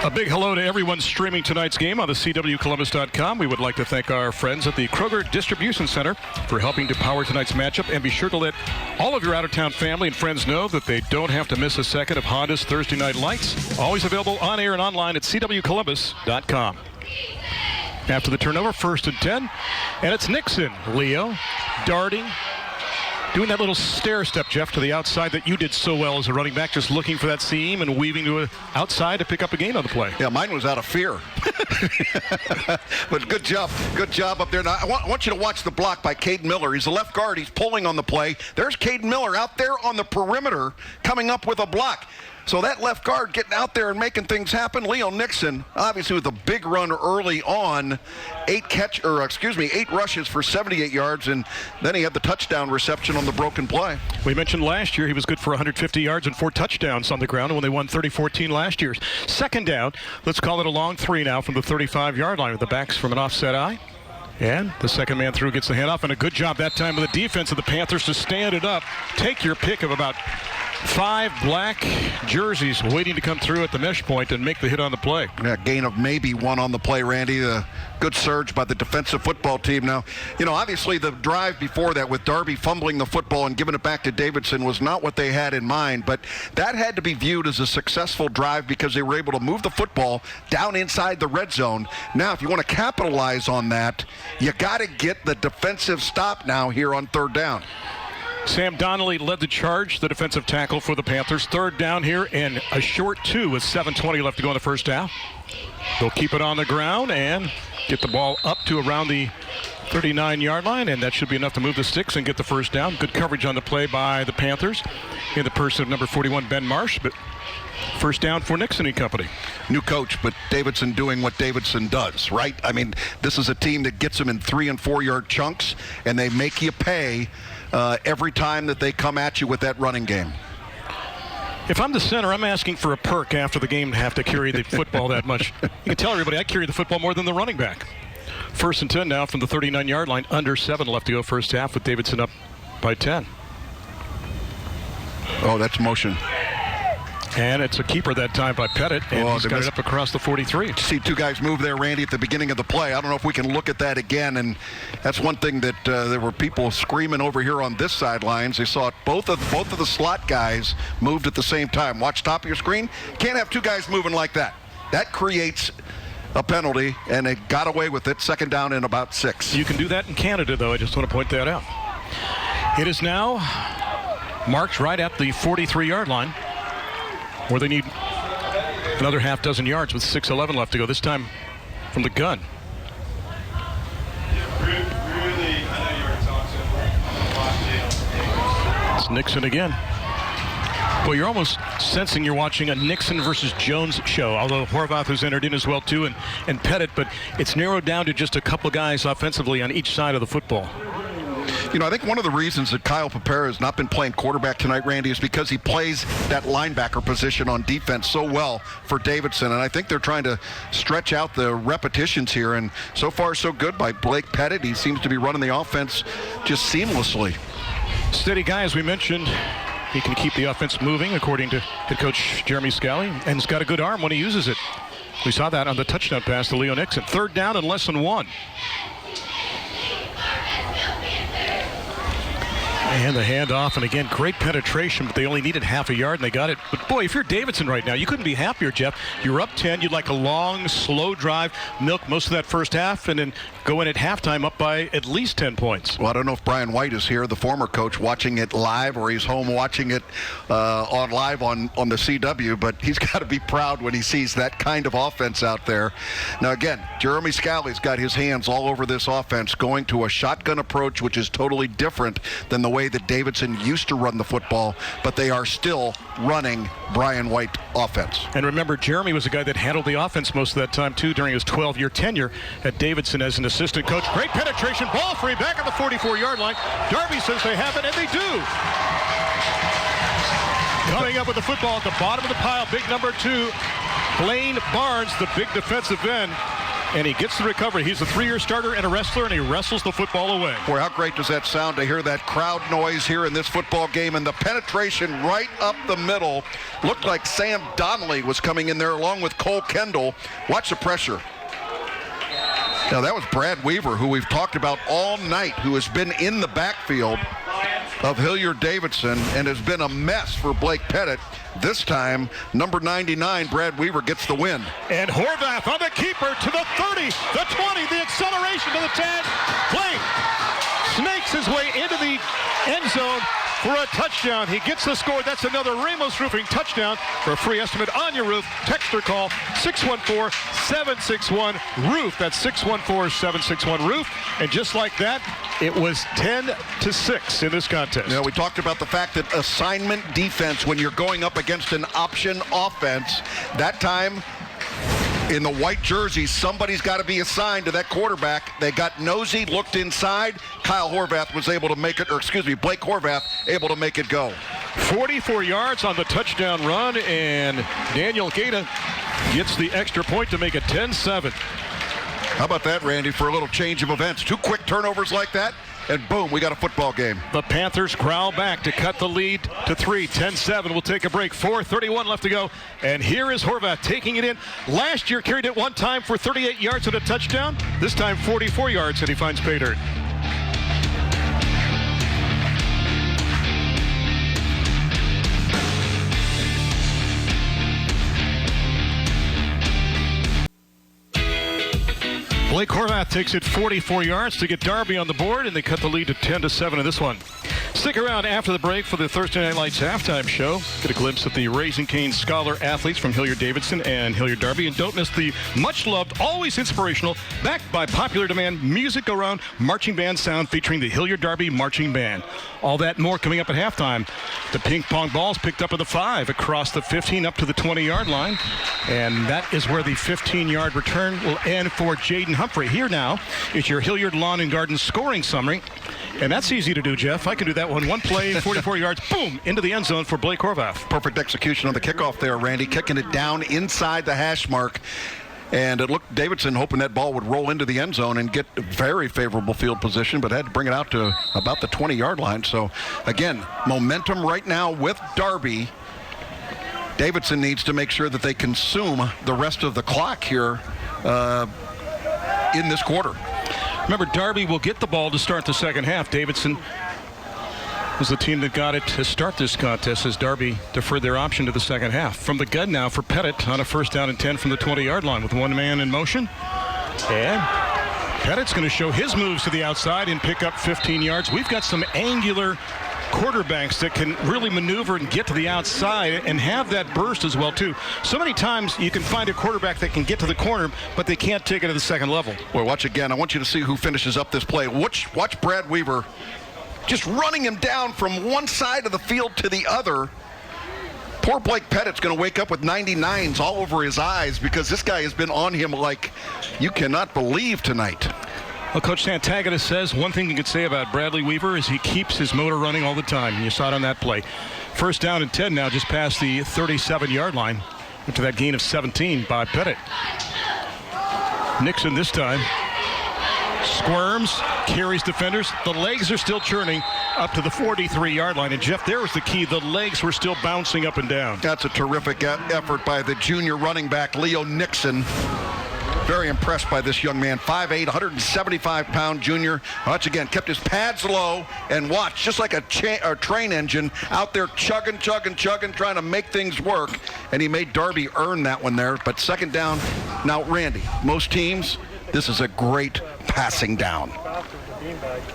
A big hello to everyone streaming tonight's game on the CWColumbus.com. We would like to thank our friends at the Kroger Distribution Center for helping to power tonight's matchup. And be sure to let all of your out-of-town family and friends know that they don't have to miss a second of Honda's Thursday Night Lights. Always available on air and online at CWColumbus.com. After the turnover, 1st and 10. And it's Nixon. Leo darting. Doing that little stair step, Jeff, to the outside that you did so well as a running back, just looking for that seam and weaving to the outside to pick up a gain on the play. Yeah, mine was out of fear. But good job up there. Now, I want you to watch the block by Caden Miller. He's a left guard. He's pulling on the play. There's Caden Miller out there on the perimeter coming up with a block. So that left guard getting out there and making things happen. Leo Nixon, obviously with a big run early on, 8 rushes for 78 yards, and then he had the touchdown reception on the broken play. We mentioned last year he was good for 150 yards and 4 touchdowns on the ground when they won 30-14 last year. Second down, let's call it a long 3 now from the 35-yard line with the backs from an offset eye. And the second man through gets the handoff, and a good job that time of the defense of the Panthers to stand it up. Take your pick of about 5 black jerseys waiting to come through at the mesh point and make the hit on the play. Yeah, gain of maybe 1 on the play, Randy. A good surge by the defensive football team. Now, obviously the drive before that with Darby fumbling the football and giving it back to Davidson was not what they had in mind, but that had to be viewed as a successful drive because they were able to move the football down inside the red zone. Now, if you want to capitalize on that, you got to get the defensive stop now here on 3rd down. Sam Donnelly led the charge, the defensive tackle for the Panthers. 3rd down here and a short 2 with 7:20 left to go in the first half. They'll keep it on the ground and get the ball up to around the 39-yard line, and that should be enough to move the sticks and get the first down. Good coverage on the play by the Panthers in the person of number 41, Ben Marsh, but first down for Nixon and company. New coach, but Davidson doing what Davidson does, right? I mean, this is a team that gets them in 3- and 4-yard chunks, and they make you pay every time that they come at you with that running game. If I'm the center, I'm asking for a perk after the game to have to carry the football that much. You can tell everybody I carry the football more than the running back. 1st and 10 now from the 39-yard line. Under 7 left to go first half with Davidson up by 10. Oh, that's motion. And it's a keeper that time by Pettit, and he's got it up across the 43. See 2 guys move there, Randy, at the beginning of the play. I don't know if we can look at that again, and that's one thing that there were people screaming over here on this sidelines. They saw both of the slot guys moved at the same time. Watch top of your screen. Can't have 2 guys moving like that. That creates a penalty, and they got away with it. 2nd down and about 6. You can do that in Canada, though. I just want to point that out. It is now marked right at the 43-yard line, where they need another half dozen yards with 6:11 left to go, this time from the gun. It's Nixon again. Well, you're almost sensing you're watching a Nixon versus Jones show, although Horvath has entered in as well, too, and Pettit, but it's narrowed down to just a couple guys offensively on each side of the football. I think one of the reasons that Kyle Papera has not been playing quarterback tonight, Randy, is because he plays that linebacker position on defense so well for Davidson. And I think they're trying to stretch out the repetitions here. And so far, so good by Blake Pettit. He seems to be running the offense just seamlessly. Steady guy, as we mentioned. He can keep the offense moving, according to head coach Jeremy Scally, and he's got a good arm when he uses it. We saw that on the touchdown pass to Leo Nixon. 3rd down and less than 1. And the handoff, and again, great penetration, but they only needed half a yard, and they got it. But boy, if you're Davidson right now, you couldn't be happier, Jeff. You're up 10. You'd like a long, slow drive, milk most of that first half, and then go in at halftime up by at least 10 points. Well, I don't know if Brian White is here, the former coach, watching it live, or he's home watching it on live on the CW, but he's got to be proud when he sees that kind of offense out there. Now, again, Jeremy Scally's got his hands all over this offense, going to a shotgun approach, which is totally different than the way that Davidson used to run the football, but they are still running Brian White offense. And remember, Jeremy was the guy that handled the offense most of that time, too, during his 12-year tenure at Davidson as an assistant coach. Great penetration, ball free, back at the 44-yard line. Darby says they have it, and they do. Coming up with the football at the bottom of the pile, big number 2, Blaine Barnes, the big defensive end. And he gets the recovery. He's a 3-year starter and a wrestler, and he wrestles the football away. Boy, how great does that sound to hear that crowd noise here in this football game, and the penetration right up the middle. Looked like Sam Donnelly was coming in there along with Cole Kendall. Watch the pressure. Now, that was Brad Weaver, who we've talked about all night, who has been in the backfield of Hilliard Davidson and has been a mess for Blake Pettit. This time, number 99, Brad Weaver, gets the win. And Horvath on the keeper to the 30, the 20, the acceleration to the 10. Blake snakes his way into the end zone for a touchdown. He gets the score. That's another Ramos Roofing touchdown. For a free estimate on your roof, text or call 614-761-ROOF. That's 614-761-ROOF. And just like that, it was 10-6 in this contest. Now, we talked about the fact that assignment defense, when you're going up against an option offense, that time in the white jersey, somebody's got to be assigned to that quarterback. They got nosy, looked inside. Kyle Horvath was able to make it, Blake Horvath able to make it go. 44 yards on the touchdown run, and Daniel Gaeta gets the extra point to make it 10-7. How about that, Randy, for a little change of events? 2 quick turnovers like that, and boom, we got a football game. The Panthers growl back to cut the lead to 3. 10-7. We'll take a break. 4:31 left to go. And here is Horvath taking it in. Last year carried it one time for 38 yards and a touchdown. This time 44 yards, and he finds pay dirt. Blake Horvath takes it 44 yards to get Darby on the board, and they cut the lead to 10-7 in this one. Stick around after the break for the Thursday Night Lights halftime show. Get a glimpse at the Raising Cane's scholar athletes from Hilliard Davidson and Hilliard Darby. And don't miss the much-loved, always inspirational, backed by popular demand, music-around marching band sound featuring the Hilliard Darby Marching Band. All that and more coming up at halftime. The ping-pong ball's picked up at the 5, across the 15 up to the 20-yard line. And that is where the 15-yard return will end for Jaden Humphrey. Here now is your Hilliard Lawn and Garden scoring summary. And that's easy to do, Jeff. I can do that one. One play, 44 yards, boom, into the end zone for Blake Horvath. Perfect execution on the kickoff there, Randy, kicking it down inside the hash mark. And it looked Davidson hoping that ball would roll into the end zone and get very favorable field position, but had to bring it out to about the 20-yard line. So, again, momentum right now with Darby. Davidson needs to make sure that they consume the rest of the clock here in this quarter. Remember, Darby will get the ball to start the second half. Davidson was the team that got it to start this contest as Darby deferred their option to the second half. From the gun now for Pettit on a 1st down and 10 from the 20-yard line with one man in motion. And Pettit's going to show his moves to the outside and pick up 15 yards. We've got some angular quarterbacks that can really maneuver and get to the outside and have that burst as well, too. So many times you can find a quarterback that can get to the corner, but they can't take it to the second level. Well, watch again. I want you to see who finishes up this play. Watch Brad Weaver just running him down from one side of the field to the other. Poor Blake Pettit's going to wake up with 99s all over his eyes because this guy has been on him like you cannot believe tonight. Well, Coach Santagata says one thing you could say about Bradley Weaver is he keeps his motor running all the time. You saw it on that play. 1st down and 10 now, just past the 37-yard line after that gain of 17 by Pettit. Nixon this time squirms, carries defenders. The legs are still churning up to the 43-yard line. And, Jeff, there was the key. The legs were still bouncing up and down. That's a terrific effort by the junior running back, Leo Nixon. Very impressed by this young man. 5'8", 175-pound junior. Watch again, kept his pads low and watch, just like a train engine out there chugging, trying to make things work. And he made Darby earn that one there. But second down. Now, Randy, most teams, this is a great passing down.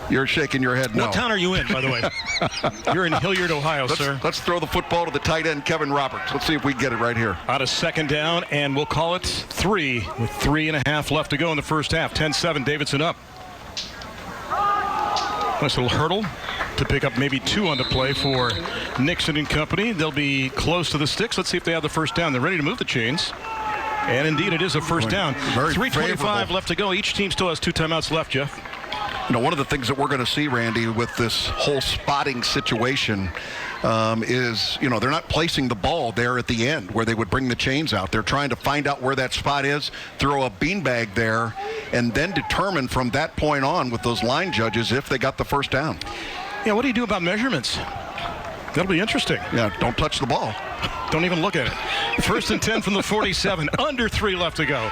You're shaking your head no. What town are you in, by the way? You're in Hilliard, Ohio, sir. Let's throw the football to the tight end, Kevin Roberts. Let's see if we can get it right here. Out of second down, and we'll call it 3 with 3.5 left to go in the first half. 10-7, Davidson up. Nice little hurdle to pick up maybe 2 on the play for Nixon and company. They'll be close to the sticks. Let's see if they have the first down. They're ready to move the chains. And indeed, it is a first down. 3:25 left to go. Each team still has 2 timeouts left, Jeff. You know, one of the things that we're going to see, Randy, with this whole spotting situation is, you know, they're not placing the ball there at the end where they would bring the chains out. They're trying to find out where that spot is, throw a beanbag there, and then determine from that point on with those line judges if they got the first down. Yeah, what do you do about measurements? That'll be interesting. Yeah, don't touch the ball. Don't even look at it. First and 10 from the 47. Under 3 left to go.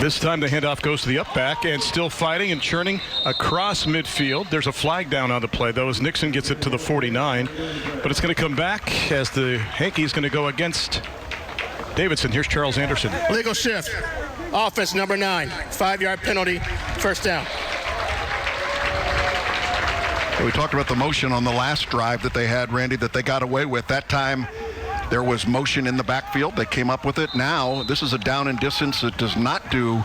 This time the handoff goes to the up back and still fighting and churning across midfield. There's a flag down on the play, though, as Nixon gets it to the 49. But it's going to come back as the Hanky's going to go against Davidson. Here's Charles Anderson. Legal shift. Offense number 9. 5-yard penalty. First down. We talked about the motion on the last drive that they had, Randy, that they got away with. That time there was motion in the backfield. They came up with it. Now this is a down and distance that does not do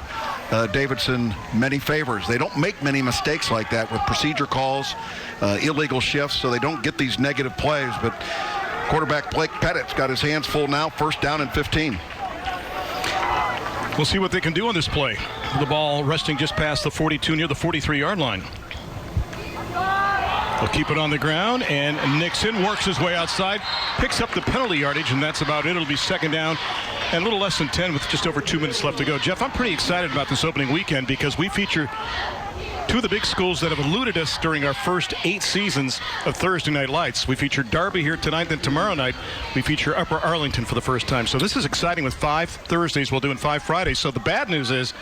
Davidson many favors. They don't make many mistakes like that with procedure calls, illegal shifts, so they don't get these negative plays. But quarterback Blake Pettit's got his hands full now. First down and 15. We'll see what they can do on this play. The ball resting just past the 42 near the 43-yard line. They'll keep it on the ground, and Nixon works his way outside, picks up the penalty yardage, and that's about it. It'll be second down and a little less than 10 with just over 2 minutes left to go. Jeff, I'm pretty excited about this opening weekend because we feature 2 of the big schools that have eluded us during our first 8 seasons of Thursday Night Lights. We feature Darby here tonight, then tomorrow night we feature Upper Arlington for the first time. So this is exciting with 5 Thursdays. We'll do in 5 Fridays. So the bad news is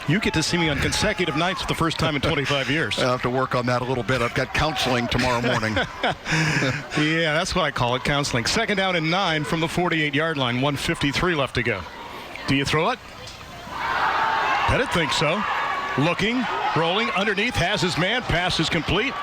you get to see me on consecutive nights for the first time in 25 years. I'll have to work on that a little bit. I've got counseling tomorrow morning. Yeah, that's what I call it, counseling. Second down and 9 from the 48-yard line. 1:53 left to go. Do you throw it? Pettit thinks so. Looking, rolling, underneath, has his man, pass is complete.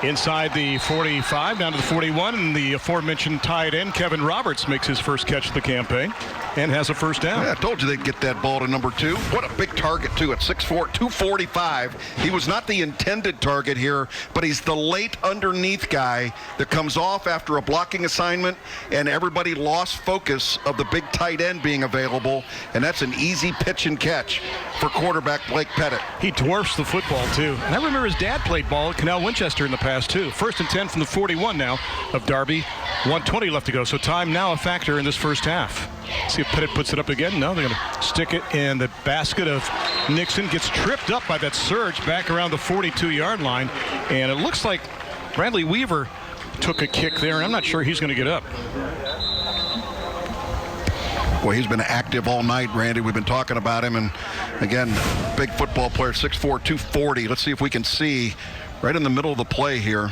Inside the 45, down to the 41, and the aforementioned tight end, Kevin Roberts, makes his first catch of the campaign and has a first down. Yeah, I told you they'd get that ball to number 2. What a big target, too, at 6'4", 245. He was not the intended target here, but he's the late underneath guy that comes off after a blocking assignment, and everybody lost focus of the big tight end being available, and that's an easy pitch and catch for quarterback Blake Pettit. He dwarfs the football, too. And I remember his dad played ball at Canal Winchester in the past, too. First and 10 from the 41 now of Darby. 1:20 left to go, so time now a factor in this first half. See if Pettit puts it up again. No, they're going to stick it in the basket of Nixon. Gets tripped up by that surge back around the 42-yard line. And it looks like Bradley Weaver took a kick there, and I'm not sure he's going to get up. Boy, he's been active all night, Randy. We've been talking about him. And, again, big football player, 6'4", 240. Let's see if we can see right in the middle of the play here.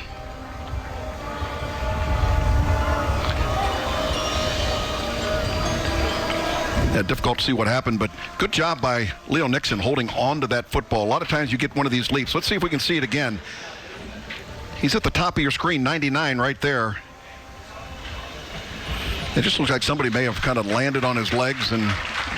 Yeah, difficult to see what happened, but good job by Leo Nixon holding on to that football. A lot of times you get one of these leaps. Let's see if we can see it again. He's at the top of your screen, 99 right there. It just looks like somebody may have kind of landed on his legs and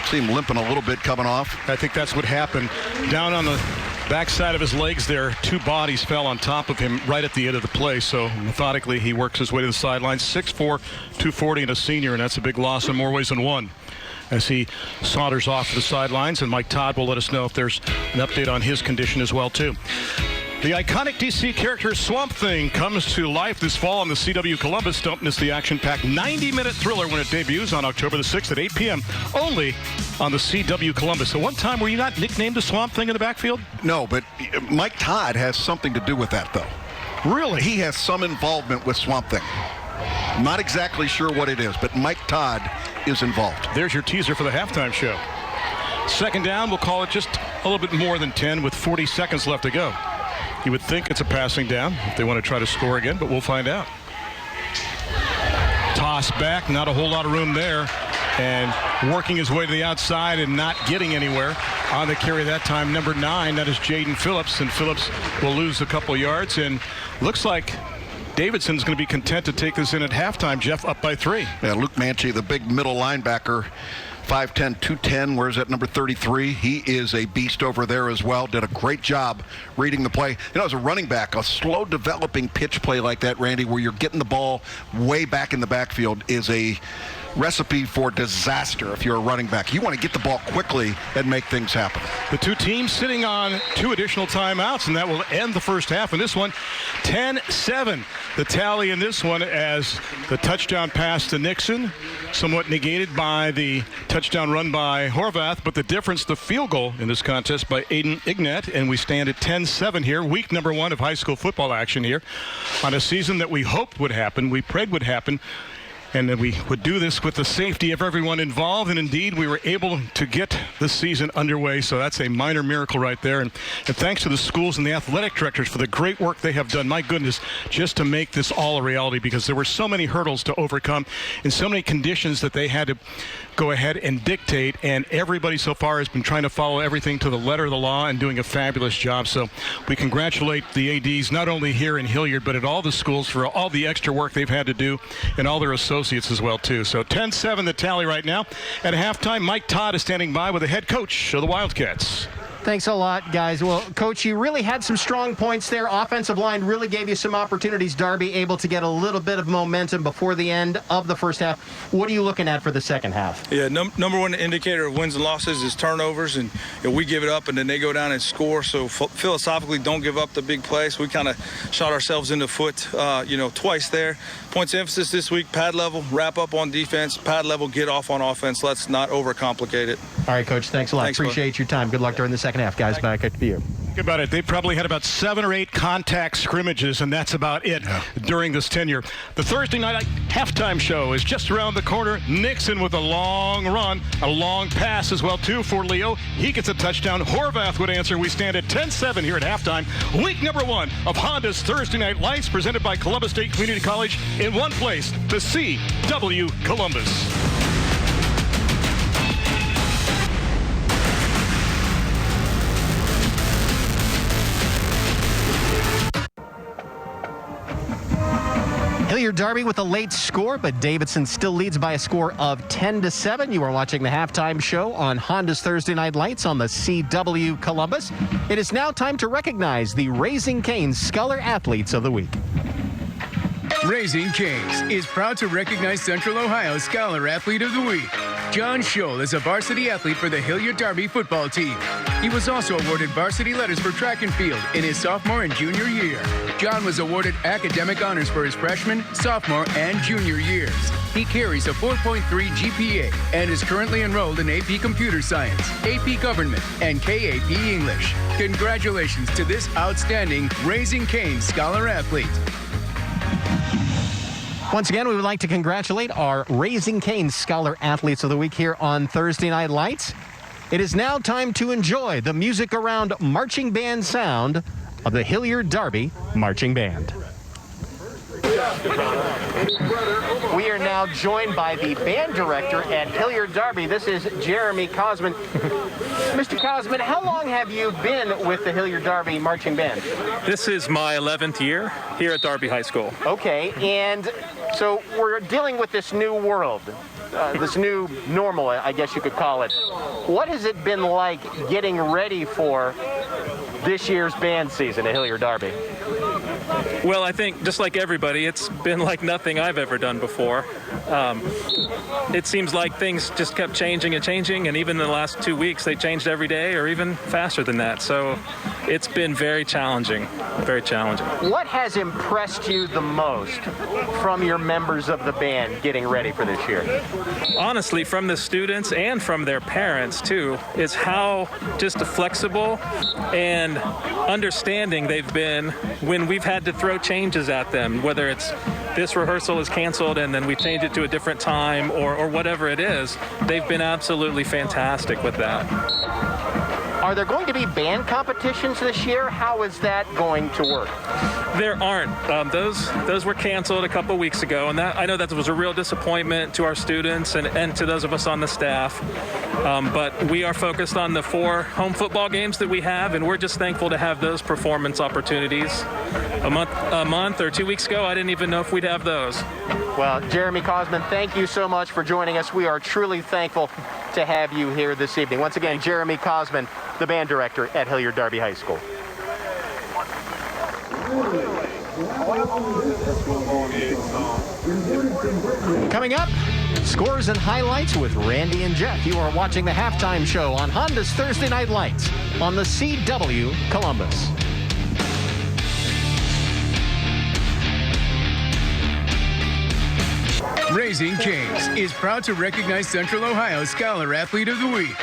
see him limping a little bit coming off. I think that's what happened. Down on the backside of his legs there, 2 bodies fell on top of him right at the end of the play. So methodically he works his way to the sideline. 6'4", 240 and a senior, and that's a big loss in more ways than one, as he saunters off to the sidelines. And Mike Todd will let us know if there's an update on his condition as well, too. The iconic DC character Swamp Thing comes to life this fall on the CW Columbus. Don't miss the action-packed 90-minute thriller when it debuts on October the 6th at 8 p.m. only on the CW Columbus. So one time, were you not nicknamed the Swamp Thing in the backfield? No, but Mike Todd has something to do with that, though. Really? He has some involvement with Swamp Thing. Not exactly sure what it is, but Mike Todd is involved. There's your teaser for the halftime show. Second down, we'll call it just a little bit more than 10 with 40 seconds left to go. You would think it's a passing down if they want to try to score again, but we'll find out. Toss back, not a whole lot of room there. And working his way to the outside and not getting anywhere. On the carry that time, number 9, that is Jaden Phillips. And Phillips will lose a couple yards. And looks like Davidson's going to be content to take this in at halftime. Jeff up by 3. Yeah, Luke Manchi, the big middle linebacker, 5'10", 210. Where's that number 33? He is a beast over there as well. Did a great job reading the play. You know, as a running back, a slow developing pitch play like that, Randy, where you're getting the ball way back in the backfield is a recipe for disaster if you're a running back. You want to get the ball quickly and make things happen. The two teams sitting on 2 additional timeouts, and that will end the first half. In this one, 10-7. The tally in this one as the touchdown pass to Nixon, somewhat negated by the touchdown run by Horvath, but the difference, the field goal in this contest by Aiden Ignat, and we stand at 10-7 here. Week number 1 of high school football action here on a season that we hoped would happen, we prayed would happen, and that we would do this with the safety of everyone involved. And indeed, we were able to get the season underway. So that's a minor miracle right there. And thanks to the schools and the athletic directors for the great work they have done. My goodness, just to make this all a reality, because there were so many hurdles to overcome and so many conditions that they had to go ahead and dictate. And everybody so far has been trying to follow everything to the letter of the law and doing a fabulous job. So we congratulate the ADs, not only here in Hilliard, but at all the schools for all the extra work they've had to do and all their associates as well, too. So 10-7 the tally right now. At halftime, Mike Todd is standing by with the head coach of the Wildcats. Thanks a lot, guys. Well, Coach, you really had some strong points there. Offensive line really gave you some opportunities. Darby able to get a little bit of momentum before the end of the first half. What are you looking at for the second half? Yeah, number one indicator of wins and losses is turnovers, and we give it up and then they go down and score. So philosophically, don't give up the big plays. We kind of shot ourselves in the foot, twice there. Points of emphasis this week: pad level, wrap up on defense, pad level, get off on offense. Let's not overcomplicate it. All right, Coach, thanks a lot. Appreciate your time. Good luck during the second half, guys. Back at you. Think about it. They probably had about 7 or 8 contact scrimmages, and that's about it during this tenure. The Thursday night halftime show is just around the corner. Nixon with a long run, a long pass as well, too, for Leo. He gets a touchdown. Horvath would answer. We stand at 10-7 here at halftime. Week number 1 of Honda's Thursday Night Lights, presented by Columbus State Community College, in one place, the CW Columbus. Hilliard Darby with a late score, but Davidson still leads by a score of 10-7. You are watching the halftime show on Honda's Thursday Night Lights on the CW Columbus. It is now time to recognize the Raising Cane's Scholar Athletes of the Week. Raising Cane's is proud to recognize Central Ohio's Scholar Athlete of the Week. John Scholl is a varsity athlete for the Hilliard Darby football team. He was also awarded varsity letters for track and field in his sophomore and junior year. John was awarded academic honors for his freshman, sophomore, and junior years. He carries a 4.3 GPA and is currently enrolled in AP Computer Science, AP Government, and KAP English. Congratulations to this outstanding Raising Cane's Scholar Athlete. Once again, we would like to congratulate our Raising Cane's Scholar Athletes of the Week here on Thursday Night Lights. It is now time to enjoy the music around marching band sound of the Hilliard Darby Marching Band. We are now joined by the band director at Hilliard Darby. This is Jeremy Cosman. Mr. Cosman, how long have you been with the Hilliard Darby Marching Band? This is my 11th year here at Darby High School. Okay, and so we're dealing with this new world, this new normal, I guess you could call it. What has it been like getting ready for this year's band season at Hilliard Darby? Well, I think just like everybody, it's been like nothing I've ever done before. It seems like things just kept changing and changing, and even in the last 2 weeks, they changed every day or even faster than that. So it's been very challenging, very challenging. What has impressed you the most from your members of the band getting ready for this year? Honestly, from the students and from their parents too, is how just flexible and understanding they've been when we've had to throw changes at them, whether it's this rehearsal is canceled and then we change it to a different time or whatever it is. They've been absolutely fantastic with that. Are there going to be band competitions this year? How is that going to work? There aren't. Those were canceled a couple weeks ago, and I know that was a real disappointment to our students and to those of us on the staff. But we are focused on the 4 home football games that we have, and we're just thankful to have those performance opportunities. A month or 2 weeks ago, I didn't even know if we'd have those. Well, Jeremy Cosman, thank you so much for joining us. We are truly thankful to have you here this evening. Once again, Jeremy Cosman, the band director at Hilliard Darby High School. Coming up, scores and highlights with Randy and Jeff. You are watching the halftime show on Honda's Thursday Night Lights on the CW Columbus. Raising Canes is proud to recognize Central Ohio Scholar Athlete of the Week.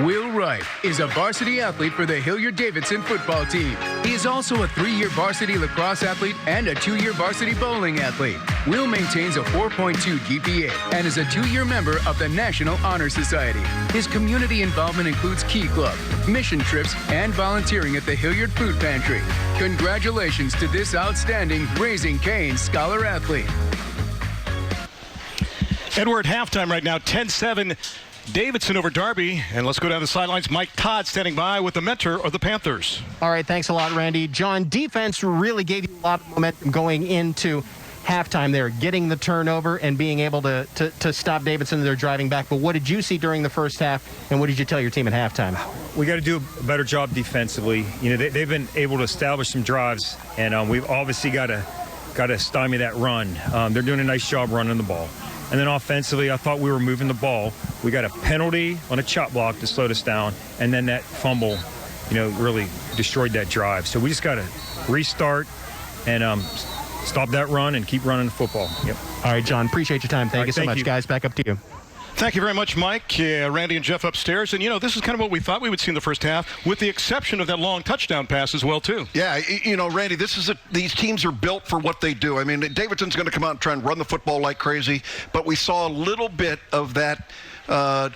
Will Wright is a varsity athlete for the Hilliard Davidson football team. He is also a 3-year varsity lacrosse athlete and a 2-year varsity bowling athlete. Will maintains a 4.2 GPA and is a 2-year member of the National Honor Society. His community involvement includes Key Club, mission trips, and volunteering at the Hilliard Food Pantry. Congratulations to this outstanding Raising Canes Scholar athlete. And we're at halftime right now, 10-7. Davidson over Darby. And let's go down the sidelines. Mike Todd standing by with the mentor of the Panthers. All right, thanks a lot, Randy. John, defense really gave you a lot of momentum going into halftime there, getting the turnover and being able to stop Davidson in their driving back. But what did you see during the first half, and what did you tell your team at halftime? We got to do a better job defensively. You know, they've been able to establish some drives, and we've obviously got to stymie that run. They're doing a nice job running the ball. And then offensively, I thought we were moving the ball. We got a penalty on a chop block to slow us down, and then that fumble, you know, really destroyed that drive. So we just got to restart and stop that run and keep running the football. Yep. All right, John, appreciate your time. Thank you so much, guys. Back up to you. Thank you very much, Mike. Randy and Jeff upstairs. And, you know, this is kind of what we thought we would see in the first half, with the exception of that long touchdown pass as well, too. Yeah, you know, Randy, these teams are built for what they do. I mean, Davidson's going to come out and try and run the football like crazy, but we saw a little bit of that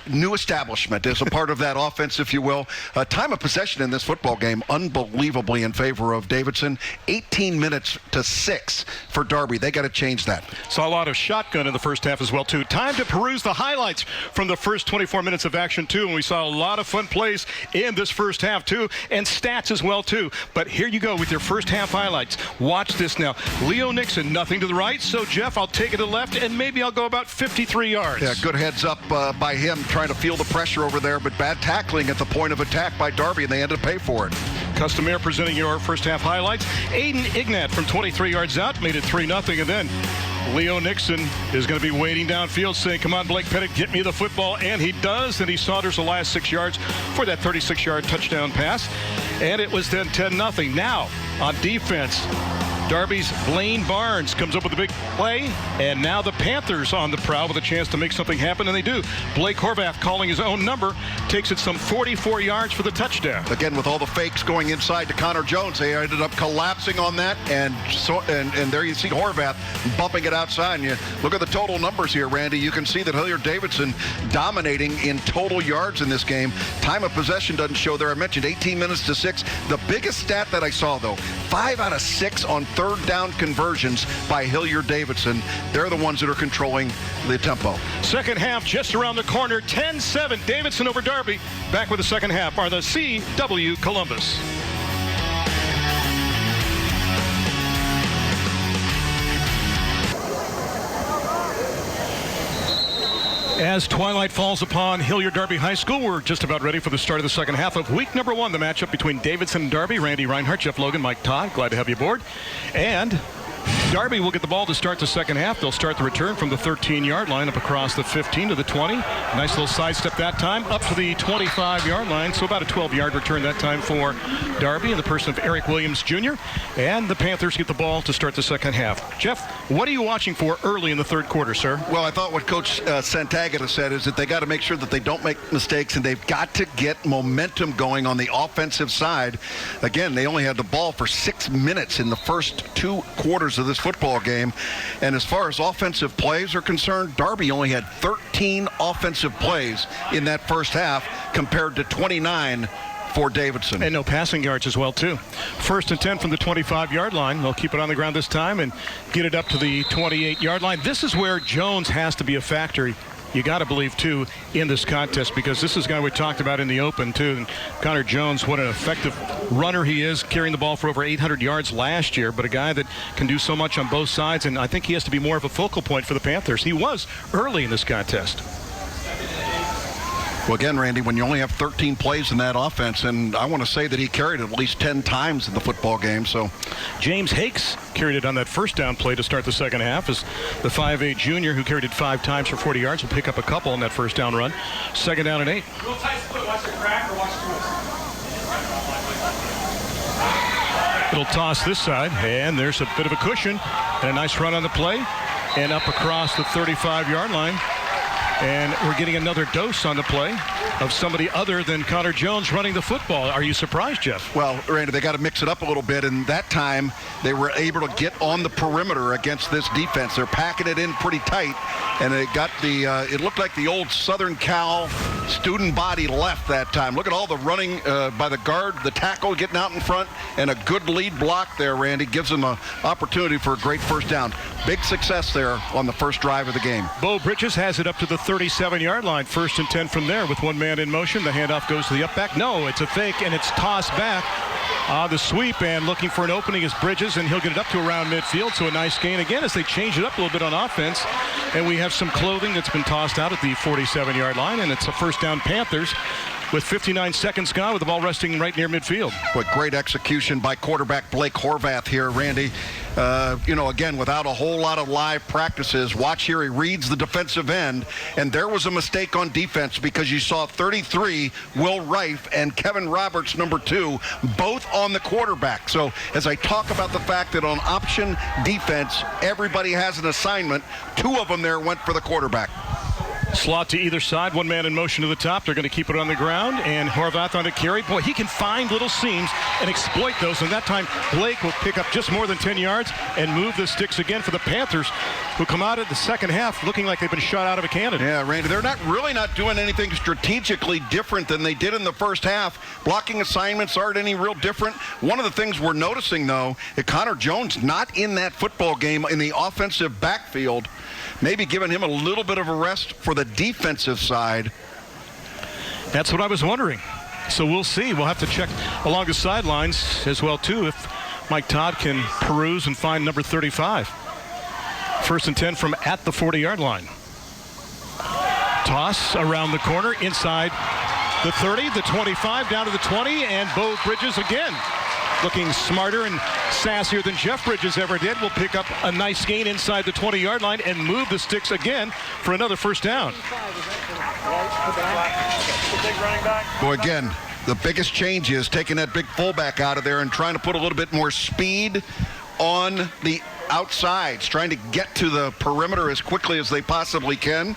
new establishment as a part of that offense, if you will. Time of possession in this football game, unbelievably in favor of Davidson. 18 minutes to 6 for Darby. They got to change that. Saw a lot of shotgun in the first half as well, too. Time to peruse the highlights from the first 24 minutes of action, too. And we saw a lot of fun plays in this first half, too, and stats as well, too. But here you go with your first half highlights. Watch this now. Leo Nixon, nothing to the right. So, Jeff, I'll take it to the left, and maybe I'll go about 53 yards. Yeah, good heads up by him trying to feel the pressure over there, but bad tackling at the point of attack by Darby, and they had to pay for it. Custom Air presenting your first half highlights. Aiden Ignat from 23 yards out made it 3-0, and then Leo Nixon is going to be waiting downfield saying, come on, Blake Pettit, get me the football. And he does. And he saunters the last 6 yards for that 36-yard touchdown pass. And it was then 10-0. Now, on defense, Darby's Blaine Barnes comes up with a big play, and now the Panthers on the prowl with a chance to make something happen, and they do. Blake Horvath, calling his own number, takes it some 44 yards for the touchdown. Again, with all the fakes going inside to Connor Jones, they ended up collapsing on that, and there you see Horvath bumping it outside. And you look at the total numbers here, Randy. You can see that Hilliard Davidson dominating in total yards in this game. Time of possession doesn't show there. I mentioned 18 minutes to 6. The biggest stat that I saw, though, 5 out of 6 on third down conversions by Hilliard Davidson. They're the ones that are controlling the tempo. Second half just around the corner. 10-7. Davidson over Darby. Back with the second half are the CW Columbus. As twilight falls upon Hilliard Darby High School, we're just about ready for the start of the second half of week number 1, the matchup between Davidson and Darby. Randy Reinhardt, Jeff Logan, Mike Todd, glad to have you aboard. And Darby will get the ball to start the second half. They'll start the return from the 13-yard line up across the 15 to the 20. Nice little sidestep that time up to the 25-yard line. So about a 12-yard return that time for Darby in the person of Eric Williams Jr. And the Panthers get the ball to start the second half. Jeff, what are you watching for early in the third quarter, sir? Well, I thought what Coach Santagata said is that they got to make sure that they don't make mistakes, and they've got to get momentum going on the offensive side. Again, they only had the ball for 6 minutes in the first 2 quarters of this football game. And as far as offensive plays are concerned, Darby only had 13 offensive plays in that first half compared to 29 for Davidson. And no passing yards as well, too. First and 10 from the 25-yard line. They'll keep it on the ground this time and get it up to the 28-yard line. This is where Jones has to be a factor. You got to believe, too, in this contest, because this is a guy we talked about in the open, too. And Connor Jones, what an effective runner he is, carrying the ball for over 800 yards last year, but a guy that can do so much on both sides, and I think he has to be more of a focal point for the Panthers. He was early in this contest. Well, again, Randy, when you only have 13 plays in that offense, and I want to say that he carried it at least 10 times in the football game. So James Hakes carried it on that first down play to start the second half, as the 5'8 junior who carried it 5 times for 40 yards will pick up a couple on that first down run. Second down and 8. It'll toss this side, and there's a bit of a cushion and a nice run on the play, and up across the 35-yard line. And we're getting another dose on the play of somebody other than Connor Jones running the football. Are you surprised, Jeff? Well, Randy, they got to mix it up a little bit, and that time they were able to get on the perimeter against this defense. They're packing it in pretty tight, and it got the it looked like the old Southern Cal student body left that time. Look at all the running by the guard, the tackle getting out in front, and a good lead block there, Randy. Gives them an opportunity for a great first down. Big success there on the first drive of the game. Bo Bridges has it up to the 37-yard line. First and 10 from there with one man in motion. The handoff goes to the up back. No, it's a fake, and it's tossed back. The sweep, and looking for an opening is Bridges, and he'll get it up to around midfield. So a nice gain again as they change it up a little bit on offense. And we have some clothing that's been tossed out at the 47-yard line, and it's a first down Panthers with 59 seconds gone with the ball resting right near midfield. What great execution by quarterback Blake Horvath here, Randy. Again, without a whole lot of live practices, watch here, he reads the defensive end, and there was a mistake on defense because you saw 33, Will Rife, and Kevin Roberts, number 2, both on the quarterback. So as I talk about the fact that on option defense, everybody has an assignment, 2 of them there went for the quarterback. Slot to either side, one man in motion to the top. They're going to keep it on the ground, and Horvath on a carry. Boy, he can find little seams and exploit those, and that time Blake will pick up just more than 10 yards and move the sticks again for the Panthers, who come out at the second half looking like they've been shot out of a cannon. Yeah, Randy, they're really not doing anything strategically different than they did in the first half. Blocking assignments aren't any real different. One of the things we're noticing, though, is Connor Jones not in that football game in the offensive backfield. Maybe giving him a little bit of a rest for the defensive side. That's what I was wondering. So we'll see. We'll have to check along the sidelines as well, too, if Mike Todd can peruse and find number 35. First and 10 from at the 40-yard line. Toss around the corner, inside the 30, the 25, down to the 20, and Bo Bridges again, looking smarter and sassier than Jeff Bridges ever did, will pick up a nice gain inside the 20-yard line and move the sticks again for another first down. Boy, again, the biggest change is taking that big fullback out of there and trying to put a little bit more speed on the outsides, trying to get to the perimeter as quickly as they possibly can.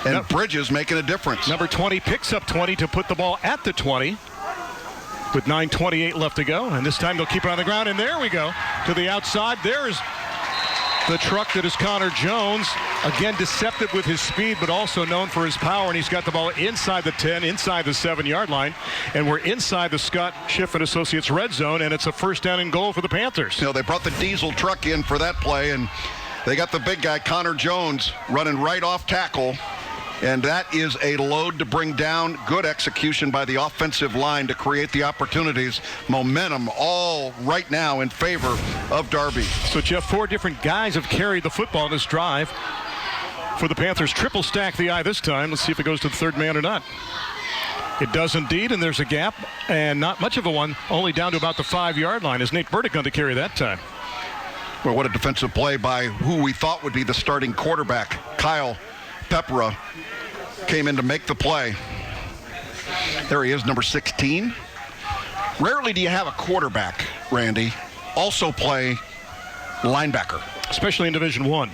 And Bridges making a difference. Number 20 picks up 20 to put the ball at the 20. With 9:28 left to go, and this time they'll keep it on the ground, and there we go to the outside. There's the truck that is Connor Jones, again deceptive with his speed, but also known for his power, and he's got the ball inside the 10, inside the 7-yard line, and we're inside the Scott Schiff and Associates red zone, and it's a first down and goal for the Panthers. They brought the diesel truck in for that play, and they got the big guy Connor Jones running right off tackle. And that is a load to bring down. Good execution by the offensive line to create the opportunities. Momentum all right now in favor of Darby. So, Jeff, 4 different guys have carried the football in this drive for the Panthers. Triple stack the eye this time. Let's see if it goes to the third man or not. It does indeed, and there's a gap, and not much of a one, only down to about the 5-yard line. Is Nate Burdick going to carry that time? Well, what a defensive play by who we thought would be the starting quarterback. Kyle Pepra came in to make the play. There he is, number 16. Rarely do you have a quarterback, Randy, also play linebacker. Especially in Division I.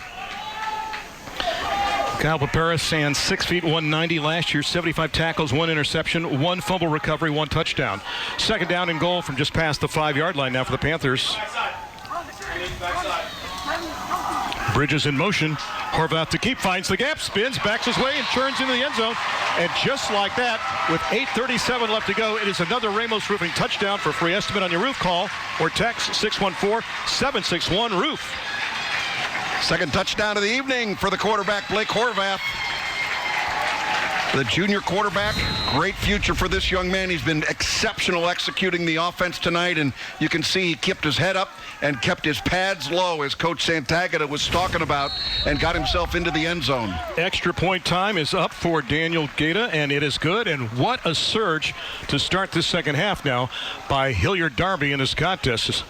Kyle Pepera stands 6 feet 190 last year, 75 tackles, 1 interception, 1 fumble recovery, 1 touchdown. Second down and goal from just past the 5-yard line now for the Panthers. Bridges in motion. Horvath to keep, finds the gap, spins, backs his way, and turns into the end zone. And just like that, with 8:37 left to go, it is another Ramos Roofing touchdown. For free estimate on your roof, call or text 614-761-ROOF. Second touchdown of the evening for the quarterback, Blake Horvath. The junior quarterback, great future for this young man. He's been exceptional executing the offense tonight, and you can see he kept his head up and kept his pads low, as Coach Santagata was talking about, and got himself into the end zone. Extra point time is up for Daniel Gaeta, and it is good. And what a surge to start this second half now by Hilliard Darby in this contest.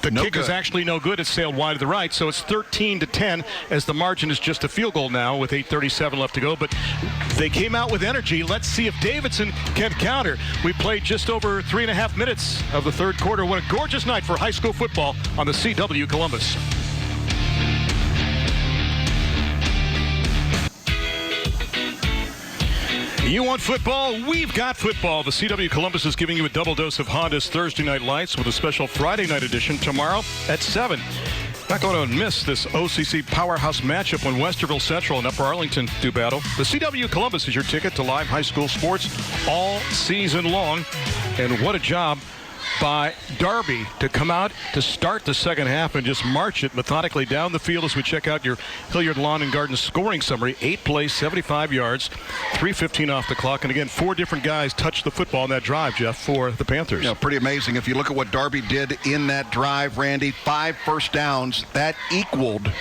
The kick is actually no good. It's sailed wide to the right, so it's 13-10 as the margin is just a field goal now with 8:37 left to go. But they came out with energy. Let's see if Davidson can counter. We played just over 3.5 minutes of the third quarter. What a gorgeous night for high school football on the CW Columbus. You want football? We've got football. The CW Columbus is giving you a double dose of Honda's Thursday Night Lights with a special Friday night edition tomorrow at 7. Not going to miss this OCC powerhouse matchup when Westerville Central and Upper Arlington do battle. The CW Columbus is your ticket to live high school sports all season long. And what a job by Darby to come out to start the second half and just march it methodically down the field as we check out your Hilliard Lawn and Garden scoring summary. 8 plays, 75 yards, 3:15 off the clock. And again, 4 different guys touched the football in that drive, Jeff, for the Panthers. Yeah, pretty amazing. If you look at what Darby did in that drive, Randy, 5 first downs, that equaled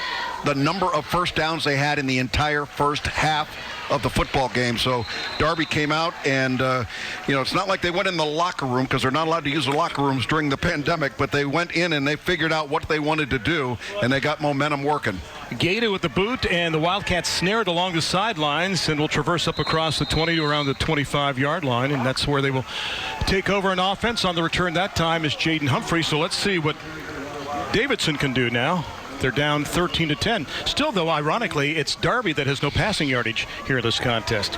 the number of first downs they had in the entire first half of the football game. So Darby came out and, it's not like they went in the locker room, because they're not allowed to use the locker rooms during the pandemic, but they went in and they figured out what they wanted to do, and they got momentum working. Gaeta with the boot, and the Wildcats snared along the sidelines and will traverse up across the 20 to around the 25-yard line, and that's where they will take over an offense. On the return that time is Jaden Humphrey. So let's see what Davidson can do now. They're down 13-10. Still, though, ironically, it's Darby that has no passing yardage here in this contest.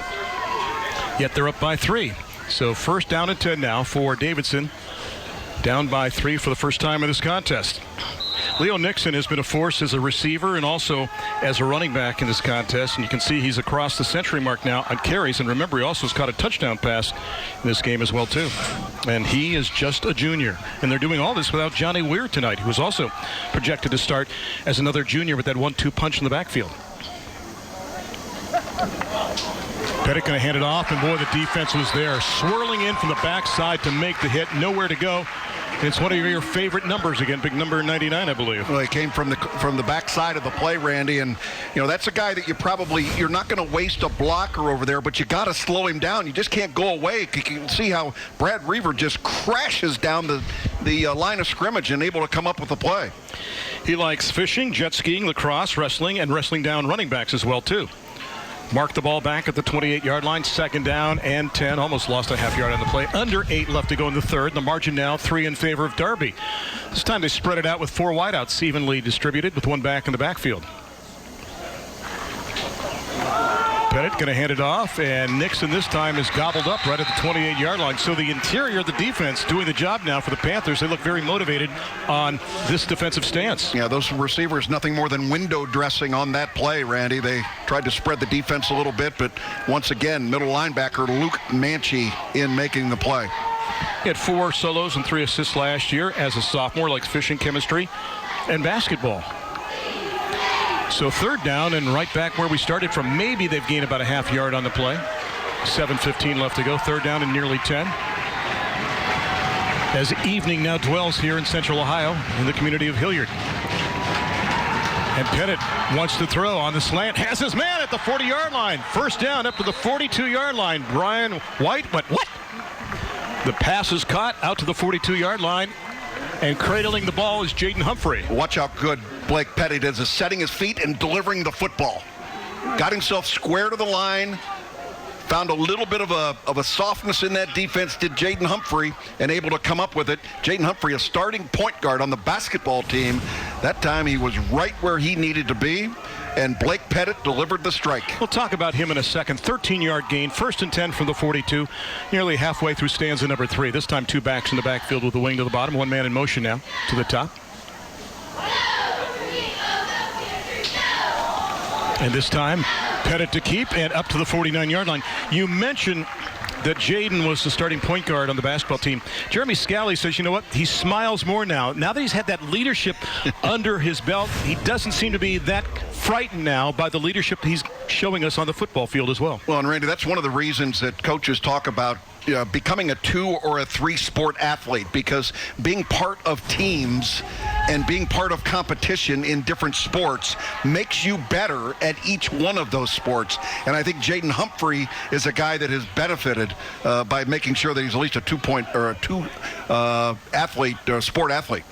Yet they're up by 3. So first down and 10 now for Davidson. Down by 3 for the first time in this contest. Leo Nixon has been a force as a receiver and also as a running back in this contest. And you can see he's across the century mark now on carries. And remember, he also has caught a touchdown pass in this game as well, too. And he is just a junior. And they're doing all this without Johnny Weir tonight, who was also projected to start as another junior with that 1-2 punch in the backfield. Pettit going to hand it off, and boy, the defense was there, swirling in from the backside to make the hit. Nowhere to go. It's one of your favorite numbers again, big number 99, I believe. Well, he came from the backside of the play, Randy, and that's a guy that you're not going to waste a blocker over there, but you got to slow him down. You just can't go away. You can see how Brad Reaver just crashes down the line of scrimmage and able to come up with a play. He likes fishing, jet skiing, lacrosse, wrestling, and wrestling down running backs as well, too. Mark the ball back at the 28-yard line, second down and 10. Almost lost a half yard on the play. Under 8 left to go in the third. The margin now 3 in favor of Darby. This time they spread it out with 4 wideouts evenly distributed with 1 back in the backfield. Pettit going to hand it off, and Nixon this time is gobbled up right at the 28-yard line. So the interior of the defense doing the job now for the Panthers. They look very motivated on this defensive stance. Yeah, those receivers, nothing more than window dressing on that play, Randy. They tried to spread the defense a little bit, but once again, middle linebacker Luke Manchie in making the play. He had 4 solos and 3 assists last year as a sophomore, like fishing, chemistry, and basketball. So third down and right back where we started from. Maybe they've gained about a half yard on the play. 7:15 left to go. Third down and nearly 10. As evening now dwells here in Central Ohio in the community of Hilliard. And Pettit wants to throw on the slant. Has his man at the 40-yard line. First down up to the 42-yard line. Brian White went, what? The pass is caught out to the 42-yard line. And cradling the ball is Jaden Humphrey. Watch how good Blake Pettit is setting his feet and delivering the football. Got himself square to the line. Found a little bit of a softness in that defense, did Jaden Humphrey, and able to come up with it. Jaden Humphrey, a starting point guard on the basketball team. That time he was right where he needed to be, and Blake Pettit delivered the strike. We'll talk about him in a second. 13-yard gain, 1st and 10 from the 42, nearly halfway through stanza number 3. This time 2 backs in the backfield with the wing to the bottom. 1 man in motion now to the top. And this time, Pettit to keep and up to the 49-yard line. You mentioned that Jaden was the starting point guard on the basketball team. Jeremy Scally says, you know what, he smiles more now. Now that he's had that leadership under his belt, he doesn't seem to be that frightened now by the leadership he's showing us on the football field as well. Well, and Randy, that's one of the reasons that coaches talk about becoming a 2 or a 3 sport athlete, because being part of teams and being part of competition in different sports makes you better at each one of those sports. And I think Jaden Humphrey is a guy that has benefited by making sure that he's at least a 2-point or a 2 athlete or sport athlete.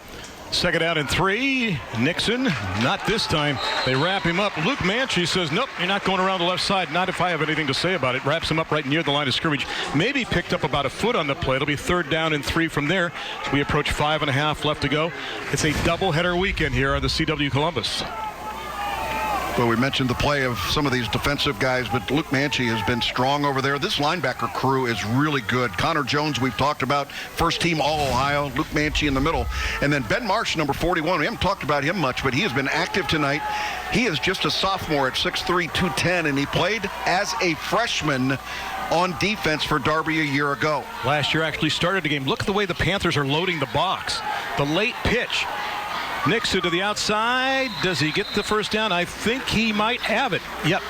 2nd down and 3. Nixon, not this time. They wrap him up. Luke Manchie says, nope, you're not going around the left side. Not if I have anything to say about it. Wraps him up right near the line of scrimmage. Maybe picked up about a foot on the play. It'll be 3rd down and 3 from there. As we approach 5.5 left to go. It's a doubleheader weekend here on the CW Columbus. Well, we mentioned the play of some of these defensive guys, but Luke Manchie has been strong over there. This linebacker crew is really good. Connor Jones, we've talked about, first team All-Ohio. Luke Manchie in the middle. And then Ben Marsh, number 41. We haven't talked about him much, but he has been active tonight. He is just a sophomore at 6'3", 210, and he played as a freshman on defense for Darby a year ago. Last year actually started the game. Look at the way the Panthers are loading the box. The late pitch. Nixon to the outside. Does he get the first down? I think he might have it. Yep.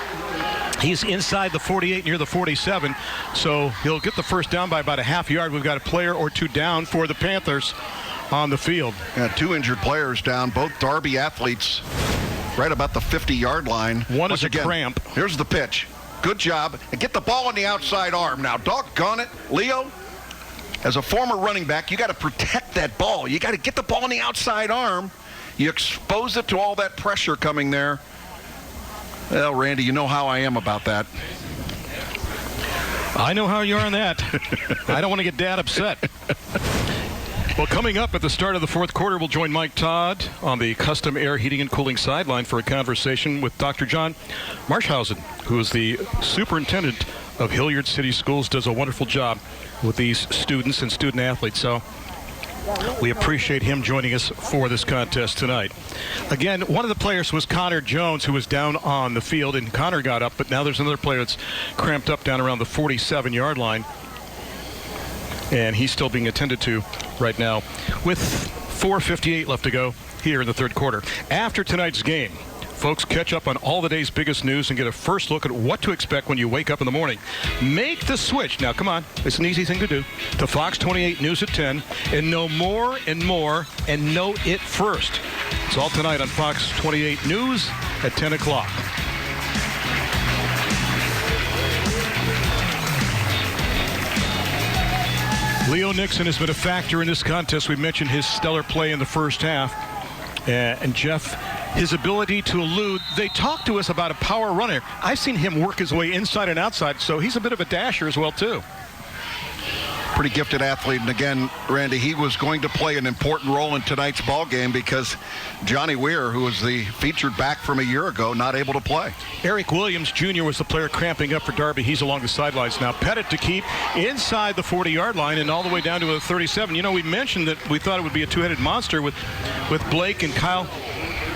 He's inside the 48 near the 47. So he'll get the first down by about a half yard. We've got a player or 2 down for the Panthers on the field. Yeah, 2 injured players down. Both Darby athletes right about the 50-yard line. One is a cramp. Here's the pitch. Good job. And get the ball on the outside arm. Now, doggone it, Leo. As a former running back, you got to protect that ball. You got to get the ball on the outside arm. You expose it to all that pressure coming there. Well, Randy, you know how I am about that. I know how you are on that. I don't want to get Dad upset. Well, coming up at the start of the 4th quarter, we'll join Mike Todd on the custom air heating and cooling sideline for a conversation with Dr. John Marshausen, who is the superintendent of Hilliard City Schools, does a wonderful job with these students and student athletes. So we appreciate him joining us for this contest tonight. Again, one of the players was Connor Jones, who was down on the field, and Connor got up, but now there's another player that's cramped up down around the 47-yard line, and he's still being attended to right now with 4:58 left to go here in the 3rd quarter. After tonight's game, folks, catch up on all the day's biggest news and get a first look at what to expect when you wake up in the morning. Make the switch. Now, come on. It's an easy thing to do. To Fox 28 News at 10 and know more and more and know it first. It's all tonight on Fox 28 News at 10 o'clock. Leo Nixon has been a factor in this contest. We mentioned his stellar play in the first half. And Jeff, his ability to elude. They talked to us about a power runner. I've seen him work his way inside and outside, so he's a bit of a dasher as well, too. Pretty gifted athlete. And again, Randy, he was going to play an important role in tonight's ball game because Johnny Weir, who was the featured back from a year ago, not able to play. Eric Williams Jr. was the player cramping up for Darby. He's along the sidelines now. Pettit to keep inside the 40-yard line and all the way down to a 37. You know, we mentioned that we thought it would be a two-headed monster with Blake and Kyle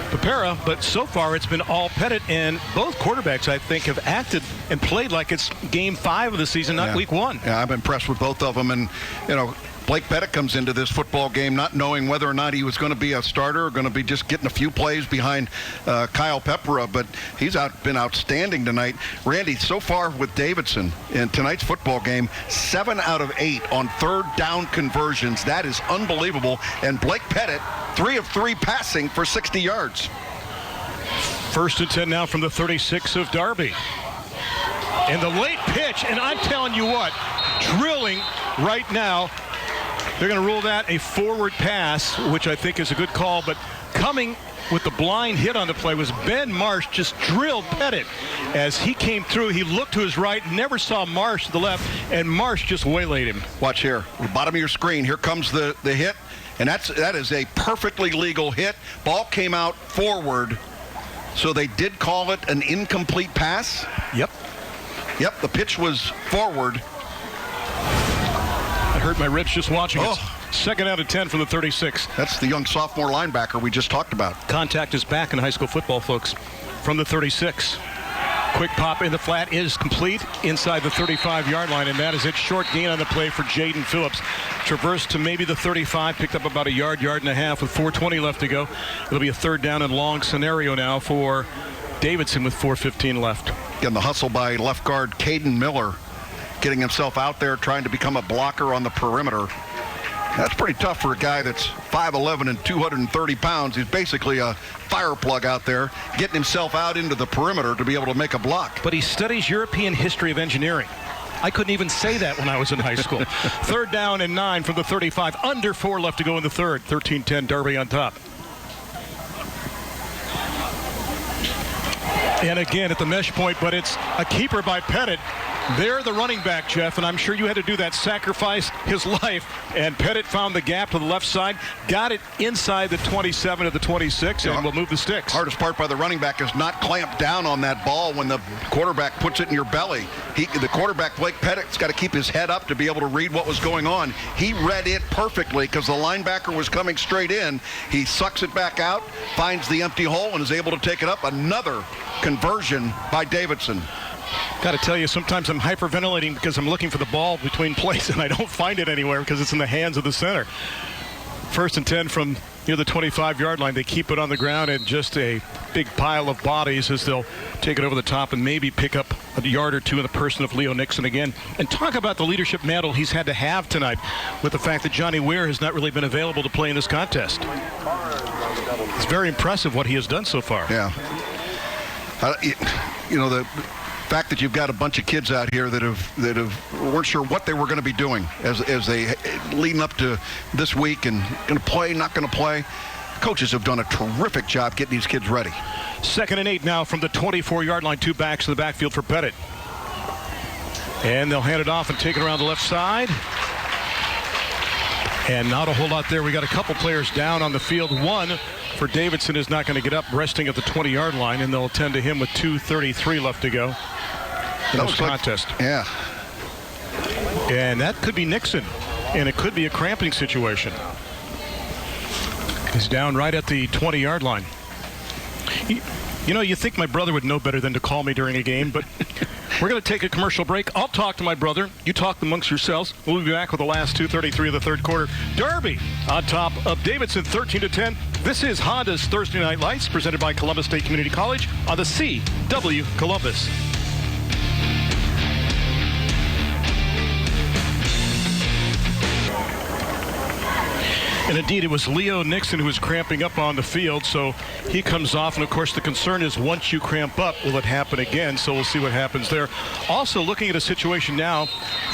Papera, but so far it's been all Pettit, and both quarterbacks, I think, have acted and played like it's game 5 of the season, not week 1. Yeah, I'm impressed with both of them. And, you know, Blake Pettit comes into this football game not knowing whether or not he was going to be a starter or going to be just getting a few plays behind Kyle Papera, but he's been outstanding tonight. Randy, so far with Davidson in tonight's football game, 7 out of 8 on 3rd down conversions. That is unbelievable. And Blake Pettit, 3 of 3 passing for 60 yards. 1st and 10 now from the 36 of Darby. And the late pitch, and I'm telling you what, drilling right now. They're going to rule that a forward pass, which I think is a good call, but coming with the blind hit on the play was Ben Marsh just drilled Pettit. As he came through, he looked to his right, never saw Marsh to the left, and Marsh just waylaid him. Watch here, the bottom of your screen. Here comes the hit, and that is a perfectly legal hit. Ball came out forward, so they did call it an incomplete pass. Yep, the pitch was forward. I hurt my ribs just watching it. Second out of 10 from the 36. That's the young sophomore linebacker we just talked about. Contact is back in high school football, folks, from the 36. Quick pop in the flat is complete inside the 35-yard line, and that is it. Short gain on the play for Jaden Phillips. Traversed to maybe the 35, picked up about a yard and a half with 4:20 left to go. It'll be a third down and long scenario now for Davidson with 4:15 left. Again, the hustle by left guard Caden Miller, getting himself out there, trying to become a blocker on the perimeter. That's pretty tough for a guy that's 5'11" and 230 pounds. He's basically a fire plug out there, getting himself out into the perimeter to be able to make a block. But he studies European history of engineering. I couldn't even say that when I was in high school. Third down and 9 from the 35. Under 4 left to go in the third. 13-10 Darby on top. And again at the mesh point, but it's a keeper by Pettit. They're the running back, Jeff, and I'm sure you had to do that, sacrifice his life. And Pettit found the gap to the left side, got it inside the 27 to the 26, and will move the sticks. Hardest part by the running back is not clamp down on that ball when the quarterback puts it in your belly. The quarterback, Blake Pettit's got to keep his head up to be able to read what was going on. He read it perfectly because the linebacker was coming straight in. He sucks it back out, finds the empty hole, and is able to take it up. Another conversion by Davidson. Got to tell you, sometimes I'm hyperventilating because I'm looking for the ball between plays and I don't find it anywhere because it's in the hands of the center. First and 10 from near the 25-yard line. They keep it on the ground, and just a big pile of bodies as they'll take it over the top and maybe pick up a yard or two in the person of Leo Nixon again. And talk about the leadership mantle he's had to have tonight with the fact that Johnny Weir has not really been available to play in this contest. It's very impressive what he has done so far. Yeah. The fact that you've got a bunch of kids out here that weren't sure what they were going to be doing as they leading up to this week and going to play, not going to play. Coaches have done a terrific job getting these kids ready. 2nd and 8 now from the 24-yard line. 2 backs in the backfield for Pettit. And they'll hand it off and take it around the left side. And not a whole lot there. We got a couple players down on the field. One for Davidson is not going to get up, resting at the 20-yard line, and they'll attend to him with 2:33 left to go in this contest. Yeah. And that could be Nixon, and it could be a cramping situation. He's down right at the 20-yard line. You think my brother would know better than to call me during a game, but we're going to take a commercial break. I'll talk to my brother. You talk amongst yourselves. We'll be back with the last 2:33 of the third quarter. Darby on top of Davidson, 13-10. This is Honda's Thursday Night Lights, presented by Columbus State Community College on the CW Columbus. And indeed, it was Leo Nixon who was cramping up on the field, so he comes off. And of course, the concern is once you cramp up, will it happen again? So we'll see what happens there. Also looking at a situation now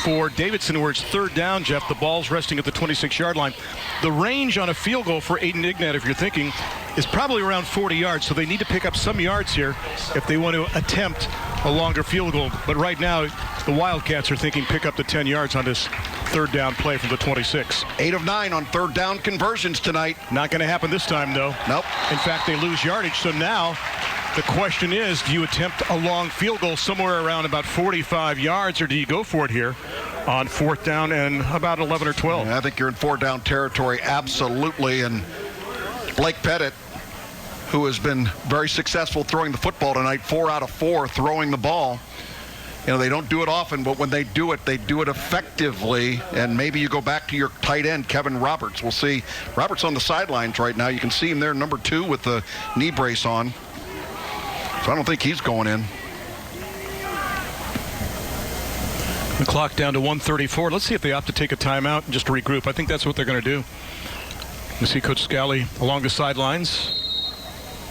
for Davidson where it's third down, Jeff. The ball's resting at the 26-yard line. The range on a field goal for Aiden Ignat, if you're thinking, is probably around 40 yards. So they need to pick up some yards here if they want to attempt a longer field goal. But right now, the Wildcats are thinking pick up the 10 yards on this third down play from the 26. 8 of 9 on third down conversions tonight. Not going to happen this time, though. Nope. In fact, they lose yardage. So now the question is, do you attempt a long field goal somewhere around about 45 yards, or do you go for it here on fourth down and about 11 or 12? I think you're in fourth down territory, absolutely. And Blake Pettit, who has been very successful throwing the football tonight, 4 out of 4 throwing the ball. They don't do it often, but when they do it effectively. And maybe you go back to your tight end, Kevin Roberts. We'll see. Roberts on the sidelines right now. You can see him there, number 2 with the knee brace on. So I don't think he's going in. The clock down to 1:34. Let's see if they opt to take a timeout and just regroup. I think that's what they're going to do. You see Coach Scally along the sidelines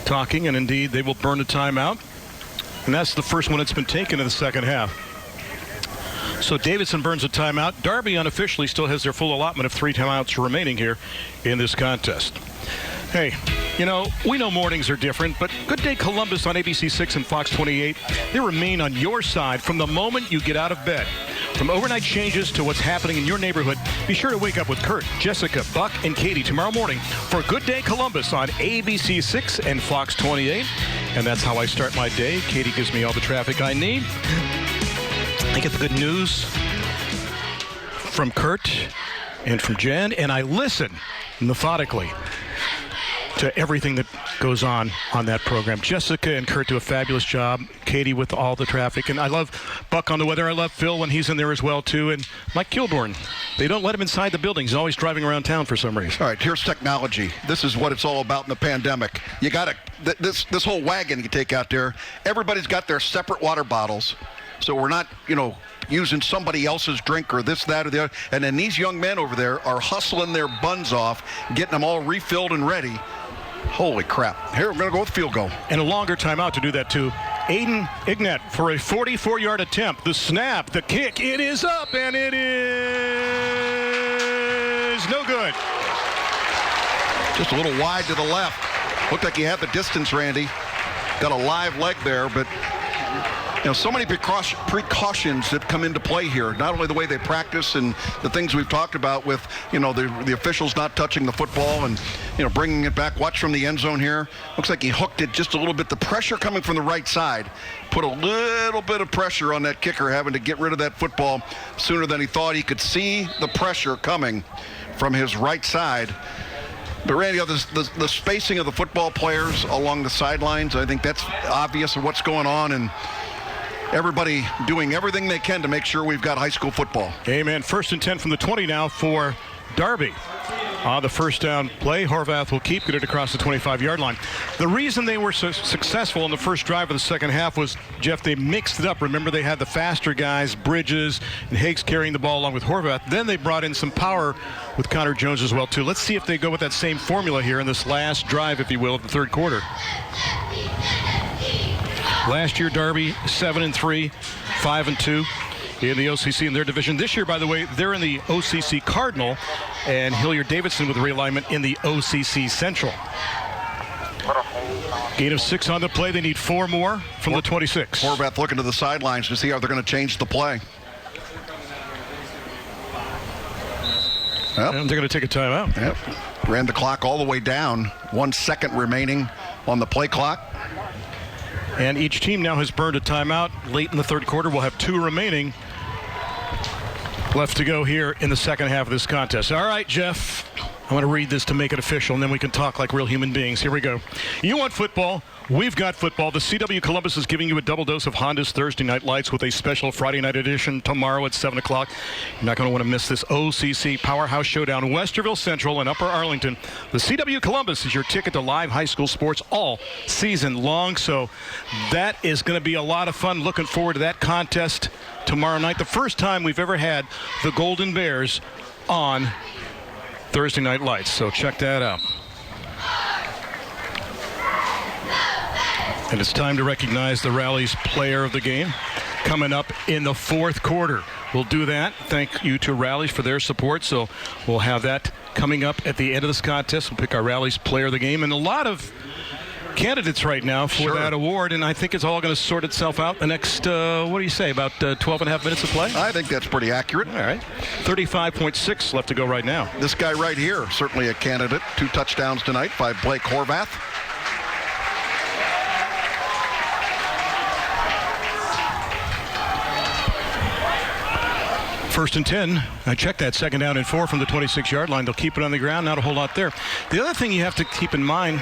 talking, and indeed they will burn a timeout. And that's the first one that's been taken in the second half. So Davidson burns a timeout. Darby unofficially still has their full allotment of 3 timeouts remaining here in this contest. Hey, you know, we know mornings are different, but Good Day Columbus on ABC 6 and Fox 28, they remain on your side from the moment you get out of bed. From overnight changes to what's happening in your neighborhood, be sure to wake up with Kurt, Jessica, Buck, and Katie tomorrow morning for Good Day Columbus on ABC 6 and Fox 28. And that's how I start my day. Katie gives me all the traffic I need. I get the good news from Kurt and from Jen, and I listen methodically to everything that goes on that program. Jessica and Kurt do a fabulous job. Katie with all the traffic. And I love Buck on the weather. I love Phil when he's in there as well, too. And Mike Kilborn. They don't let him inside the building. He's always driving around town for some reason. All right, here's technology. This is what it's all about in the pandemic. You got to, this whole wagon you take out there, everybody's got their separate water bottles. So we're not, using somebody else's drink or this, that, or the other. And then these young men over there are hustling their buns off, getting them all refilled and ready. Holy crap. Here, we're going to go with field goal. And a longer timeout to do that, too. Aiden Ignat for a 44-yard attempt. The snap, the kick, it is up, and it is no good. Just a little wide to the left. Looked like he had the distance, Randy. Got a live leg there, but so many precautions that come into play here. Not only the way they practice and the things we've talked about with, the officials not touching the football and, bringing it back. Watch from the end zone here. Looks like he hooked it just a little bit. The pressure coming from the right side put a little bit of pressure on that kicker, having to get rid of that football sooner than he thought. He could see the pressure coming from his right side. But Randy, the spacing of the football players along the sidelines, I think that's obvious of what's going on. And everybody doing everything they can to make sure we've got high school football. Amen. 1st and 10 from the 20 now for Darby. The first down play, Horvath will keep, get it across the 25-yard line. The reason they were so successful in the first drive of the second half was, Jeff, they mixed it up. Remember, they had the faster guys, Bridges and Higgs carrying the ball along with Horvath. Then they brought in some power with Connor Jones as well, too. Let's see if they go with that same formula here in this last drive, if you will, of the third quarter. Last year, Darby 7-3, 5-2 in the OCC in their division. This year, by the way, they're in the OCC Cardinal, and Hilliard Davidson with realignment in the OCC Central. Gain of 6 on the play. They need 4 more from the 26. Horvath looking to the sidelines to see how they're going to change the play. Yep. And they're going to take a timeout. Yep. Ran the clock all the way down. 1 second remaining on the play clock. And each team now has burned a timeout. Late in the third quarter, we'll have 2 remaining left to go here in the second half of this contest. All right, Jeff, I want to read this to make it official, and then we can talk like real human beings. Here we go. You want football? We've got football. The CW Columbus is giving you a double dose of Honda's Thursday Night Lights with a special Friday night edition tomorrow at 7 o'clock. You're not going to want to miss this OCC Powerhouse Showdown, Westerville Central and Upper Arlington. The CW Columbus is your ticket to live high school sports all season long. So that is going to be a lot of fun. Looking forward to that contest tomorrow night. The first time we've ever had the Golden Bears on Thursday Night Lights. So check that out. And it's time to recognize the Rally's player of the game coming up in the fourth quarter. We'll do that. Thank you to Rally's for their support. So we'll have that coming up at the end of this contest. We'll pick our Rally's player of the game. And a lot of candidates right now for that award, and I think it's all going to sort itself out the next, what do you say, about 12 and a half minutes of play? I think that's pretty accurate. All right. 35.6 left to go right now. This guy right here, certainly a candidate. 2 touchdowns tonight by Blake Horvath. First and 10. I checked that. 2nd down and 4 from the 26-yard line. They'll keep it on the ground. Not a whole lot there. The other thing you have to keep in mind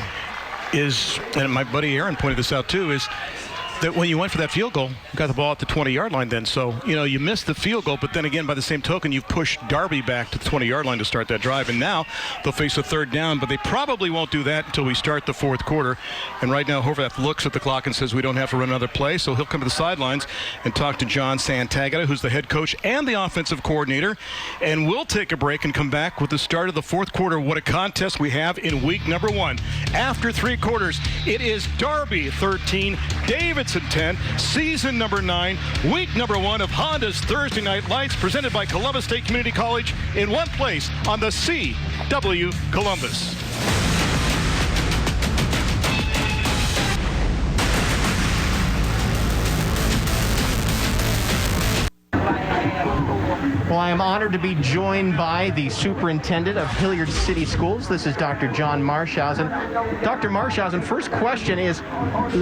is, and my buddy Aaron pointed this out too, is that when you went for that field goal, you got the ball at the 20-yard line then. So, you missed the field goal, but then again, by the same token, you've pushed Darby back to the 20-yard line to start that drive. And now they'll face a 3rd down, but they probably won't do that until we start the fourth quarter. And right now, Horvath looks at the clock and says we don't have to run another play. So he'll come to the sidelines and talk to John Santagata, who's the head coach and the offensive coordinator. And we'll take a break and come back with the start of the fourth quarter. What a contest we have in week number 1. After 3 quarters, it is Darby 13, Davidson 10, season number 9, week number 1 of Honda's Thursday Night Lights, presented by Columbus State Community College, in one place on the CW Columbus. Well, I am honored to be joined by the superintendent of Hilliard City Schools. This is Dr. John Marshausen. Dr. Marshausen, first question is,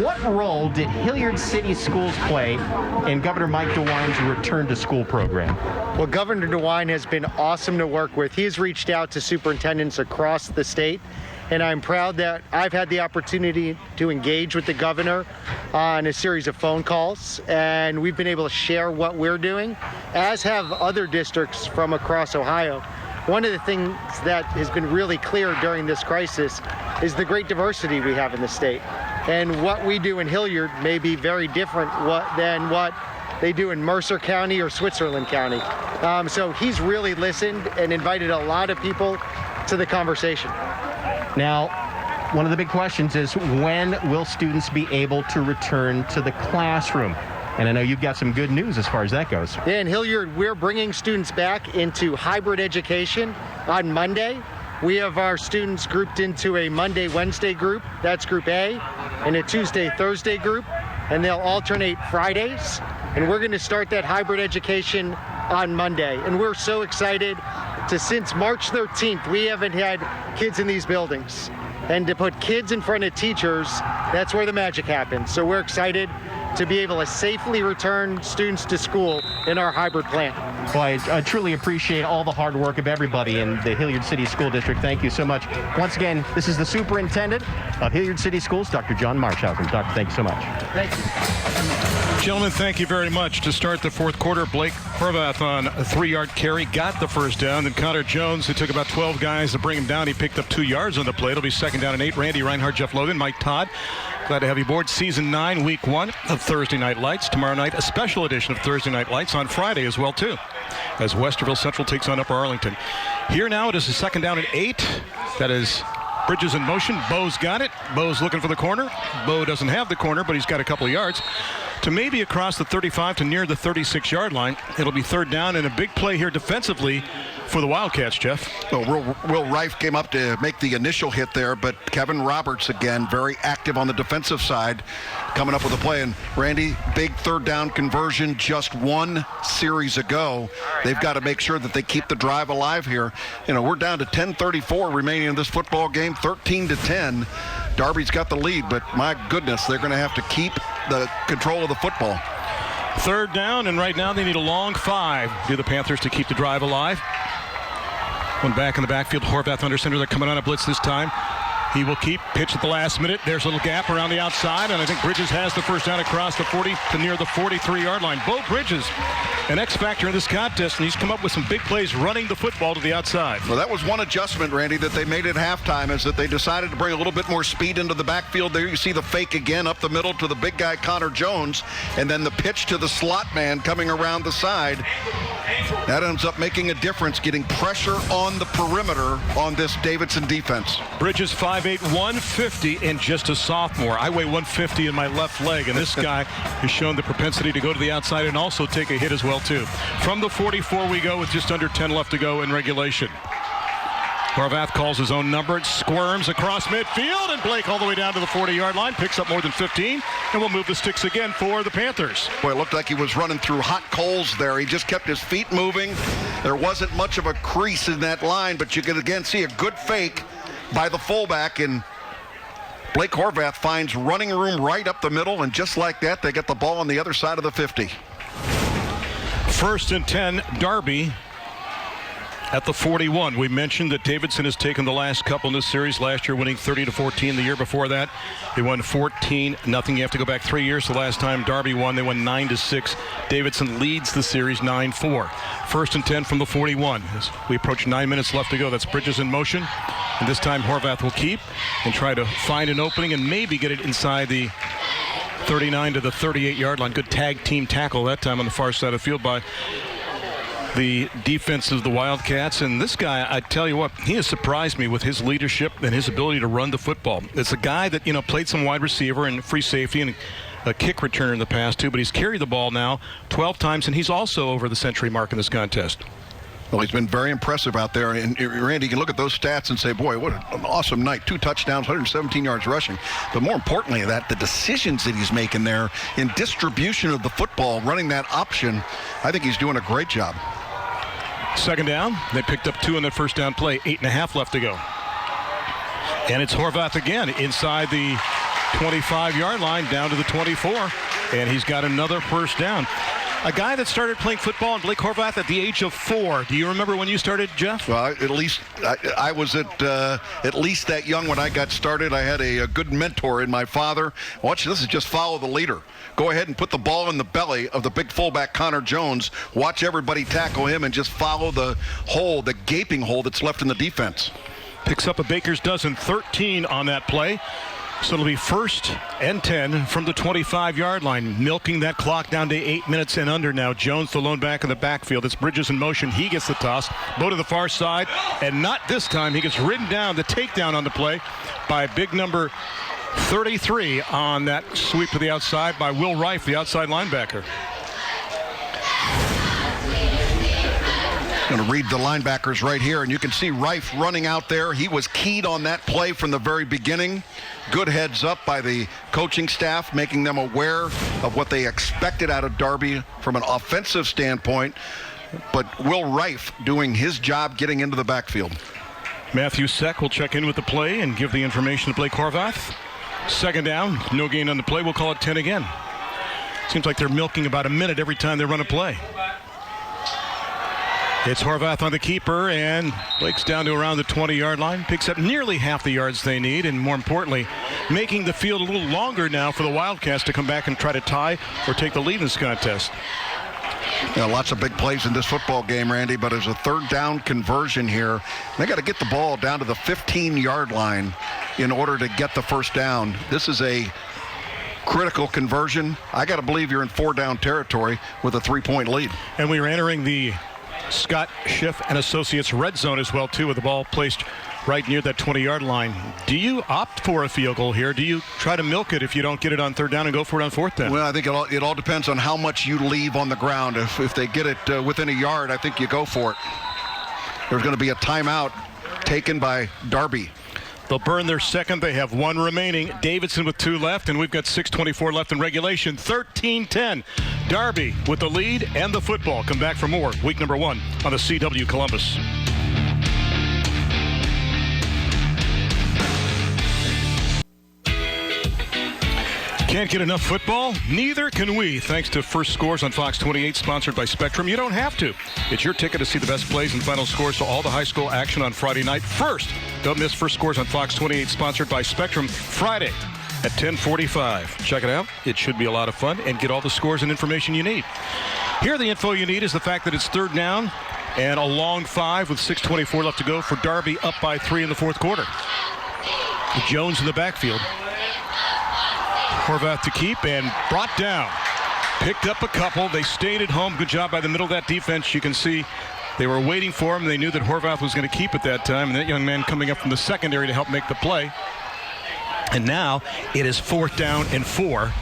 what role did Hilliard City Schools play in Governor Mike DeWine's return to school program? Well, Governor DeWine has been awesome to work with. He's reached out to superintendents across the state, and I'm proud that I've had the opportunity to engage with the governor on a series of phone calls, and we've been able to share what we're doing, as have other districts from across Ohio. One of the things that has been really clear during this crisis is the great diversity we have in the state. And what we do in Hilliard may be very different than what they do in Mercer County or Switzerland County. So he's really listened and invited a lot of people to the conversation. Now, one of the big questions is, when will students be able to return to the classroom? And I know you've got some good news as far as that goes. Yeah, in Hilliard, we're bringing students back into hybrid education on Monday. We have our students grouped into a Monday-Wednesday group, that's Group A, and a Tuesday-Thursday group, and they'll alternate Fridays. And we're going to start that hybrid education on Monday. And we're so excited since March 13th, we haven't had kids in these buildings. And to put kids in front of teachers, that's where the magic happens. So we're excited to be able to safely return students to school in our hybrid plan. Well, I truly appreciate all the hard work of everybody in the Hilliard City School District. Thank you so much. Once again, this is the superintendent of Hilliard City Schools, Dr. John Marshausen. Doctor, thank you so much. Thank you. Gentlemen, thank you very much. To start the fourth quarter, Blake Horvath on a 3-yard carry got the first down. Then Connor Jones, it took about 12 guys to bring him down. He picked up 2 yards on the play. It'll be 2nd down and 8. Randy Reinhardt, Jeff Logan, Mike Todd. Glad to have you aboard. Season 9, Week 1 of Thursday Night Lights. Tomorrow night, a special edition of Thursday Night Lights on Friday as well, too, as Westerville Central takes on Upper Arlington. Here now, it is a 2nd down and 8. That is Bridges in motion. Bo's got it. Bo's looking for the corner. Bo doesn't have the corner, but he's got a couple of yards to maybe across the 35 to near the 36-yard line. It'll be 3rd down, and a big play here defensively for the Wildcats, Jeff. Well, Will Reif came up to make the initial hit there, but Kevin Roberts, again, very active on the defensive side, coming up with a play. And Randy, big 3rd down conversion just one series ago. They've got to make sure that they keep the drive alive here. You know, we're down to 10:34 remaining in this football game, 13-10. Darby's got the lead, but my goodness, they're going to have to keep the control of the football. 3rd down, and right now they need a long 5. Do the Panthers to keep the drive alive. One back in the backfield, Horvath under center. They're coming on a blitz this time. He will keep. Pitch at the last minute. There's a little gap around the outside, and I think Bridges has the first down across the 40 to near the 43-yard line. Bo Bridges, an X-factor in this contest, and he's come up with some big plays running the football to the outside. Well, that was one adjustment, Randy, that they made at halftime, is that they decided to bring a little bit more speed into the backfield. There you see the fake again up the middle to the big guy, Connor Jones, and then the pitch to the slot man coming around the side. That ends up making a difference, getting pressure on the perimeter on this Davidson defense. Bridges 5'8", 150, and just a sophomore. I weigh 150 in my left leg, and this guy has shown the propensity to go to the outside and also take a hit as well, too. From the 44 we go with just under 10 left to go in regulation. Horvath calls his own number. It squirms across midfield, and Blake all the way down to the 40-yard line, picks up more than 15, and will move the sticks again for the Panthers. Boy, it looked like he was running through hot coals there. He just kept his feet moving. There wasn't much of a crease in that line, but you could again see a good fake by the fullback, and Blake Horvath finds running room right up the middle, and just like that, they get the ball on the other side of the 50. 1st and 10, Darby at the 41. We mentioned that Davidson has taken the last couple in this series. Last year winning 30-14. The year before that, they won 14-0. You have to go back 3 years. The last time Darby won, they won 9-6. Davidson leads the series 9-4. 1st and 10 from the 41. As we approach 9 minutes left to go. That's Bridges in motion. And this time Horvath will keep and try to find an opening and maybe get it inside the 39 to the 38-yard line. Good tag team tackle that time on the far side of the field by the defense of the Wildcats. And this guy, I tell you what, he has surprised me with his leadership and his ability to run the football. It's a guy that, you know, played some wide receiver and free safety and a kick returner in the past too, but he's carried the ball now 12 times, and he's also over the century mark in this contest. Well, he's been very impressive out there. And Randy, you can look at those stats and say, boy, what an awesome night. 2 touchdowns, 117 yards rushing. But more importantly than that, the decisions that he's making there in distribution of the football, running that option, I think he's doing a great job. Second down. They picked up 2 on that first down play. 8.5 left to go. And it's Horvath again inside the 25-yard line down to the 24. And he's got another first down. A guy that started playing football, and Blake Horvath, at the age of 4. Do you remember when you started, Jeff? Well, at least I was at least that young when I got started. I had a good mentor in my father. Watch, this is just follow the leader. Go ahead and put the ball in the belly of the big fullback, Connor Jones. Watch everybody tackle him and just follow the hole, the gaping hole that's left in the defense. Picks up a baker's dozen, 13 on that play. So it'll be 1st and 10 from the 25-yard line, milking that clock down to 8 minutes and under now. Jones, the lone back in the backfield. It's Bridges in motion. He gets the toss. Bo to the far side, and not this time. He gets ridden down, the takedown on the play by big number 33 on that sweep to the outside by Will Reif, the outside linebacker. Going to read the linebackers right here, and you can see Reif running out there. He was keyed on that play from the very beginning. Good heads up by the coaching staff, making them aware of what they expected out of Darby from an offensive standpoint. But Will Reif doing his job getting into the backfield. Matthew Seck will check in with the play and give the information to Blake Horvath. Second down, no gain on the play. We'll call it 10 again. Seems like they're milking about a minute every time they run a play. It's Horvath on the keeper, and Blake's down to around the 20-yard line. Picks up nearly half the yards they need, and more importantly, making the field a little longer now for the Wildcats to come back and try to tie or take the lead in this contest. Lots of big plays in this football game, Randy, but as a third down conversion here, they got to get the ball down to the 15-yard line in order to get the first down. This is a critical conversion. I got to believe you're in 4-down territory with a 3-point lead. And we are entering the Scott Schiff and Associates red zone as well, too, with the ball placed right near that 20-yard line. Do you opt for a field goal here? Do you try to milk it if you don't get it on third down and go for it on fourth down? Well, I think it all depends on how much you leave on the ground. If they get it within a yard, I think you go for it. There's going to be a timeout taken by Darby. They'll burn their second. They have 1 remaining. Davidson with 2 left, and we've got 6:24 left in regulation. 13-10. Darby with the lead and the football. Come back for more. Week number 1 on the CW Columbus. Can't get enough football? Neither can we. Thanks to First Scores on Fox 28, sponsored by Spectrum. You don't have to. It's your ticket to see the best plays and final scores to all the high school action on Friday night. First, don't miss First Scores on Fox 28, sponsored by Spectrum, Friday at 10:45. Check it out. It should be a lot of fun, and get all the scores and information you need. Here, the info you need is the fact that it's third down and a long 5 with 6:24 left to go for Darby, up by 3 in the fourth quarter. Jones in the backfield. Horvath to keep and brought down. Picked up a couple. They stayed at home. Good job by the middle of that defense. You can see they were waiting for him. They knew that Horvath was going to keep it that time. And that young man coming up from the secondary to help make the play. And now it is 4th down and 4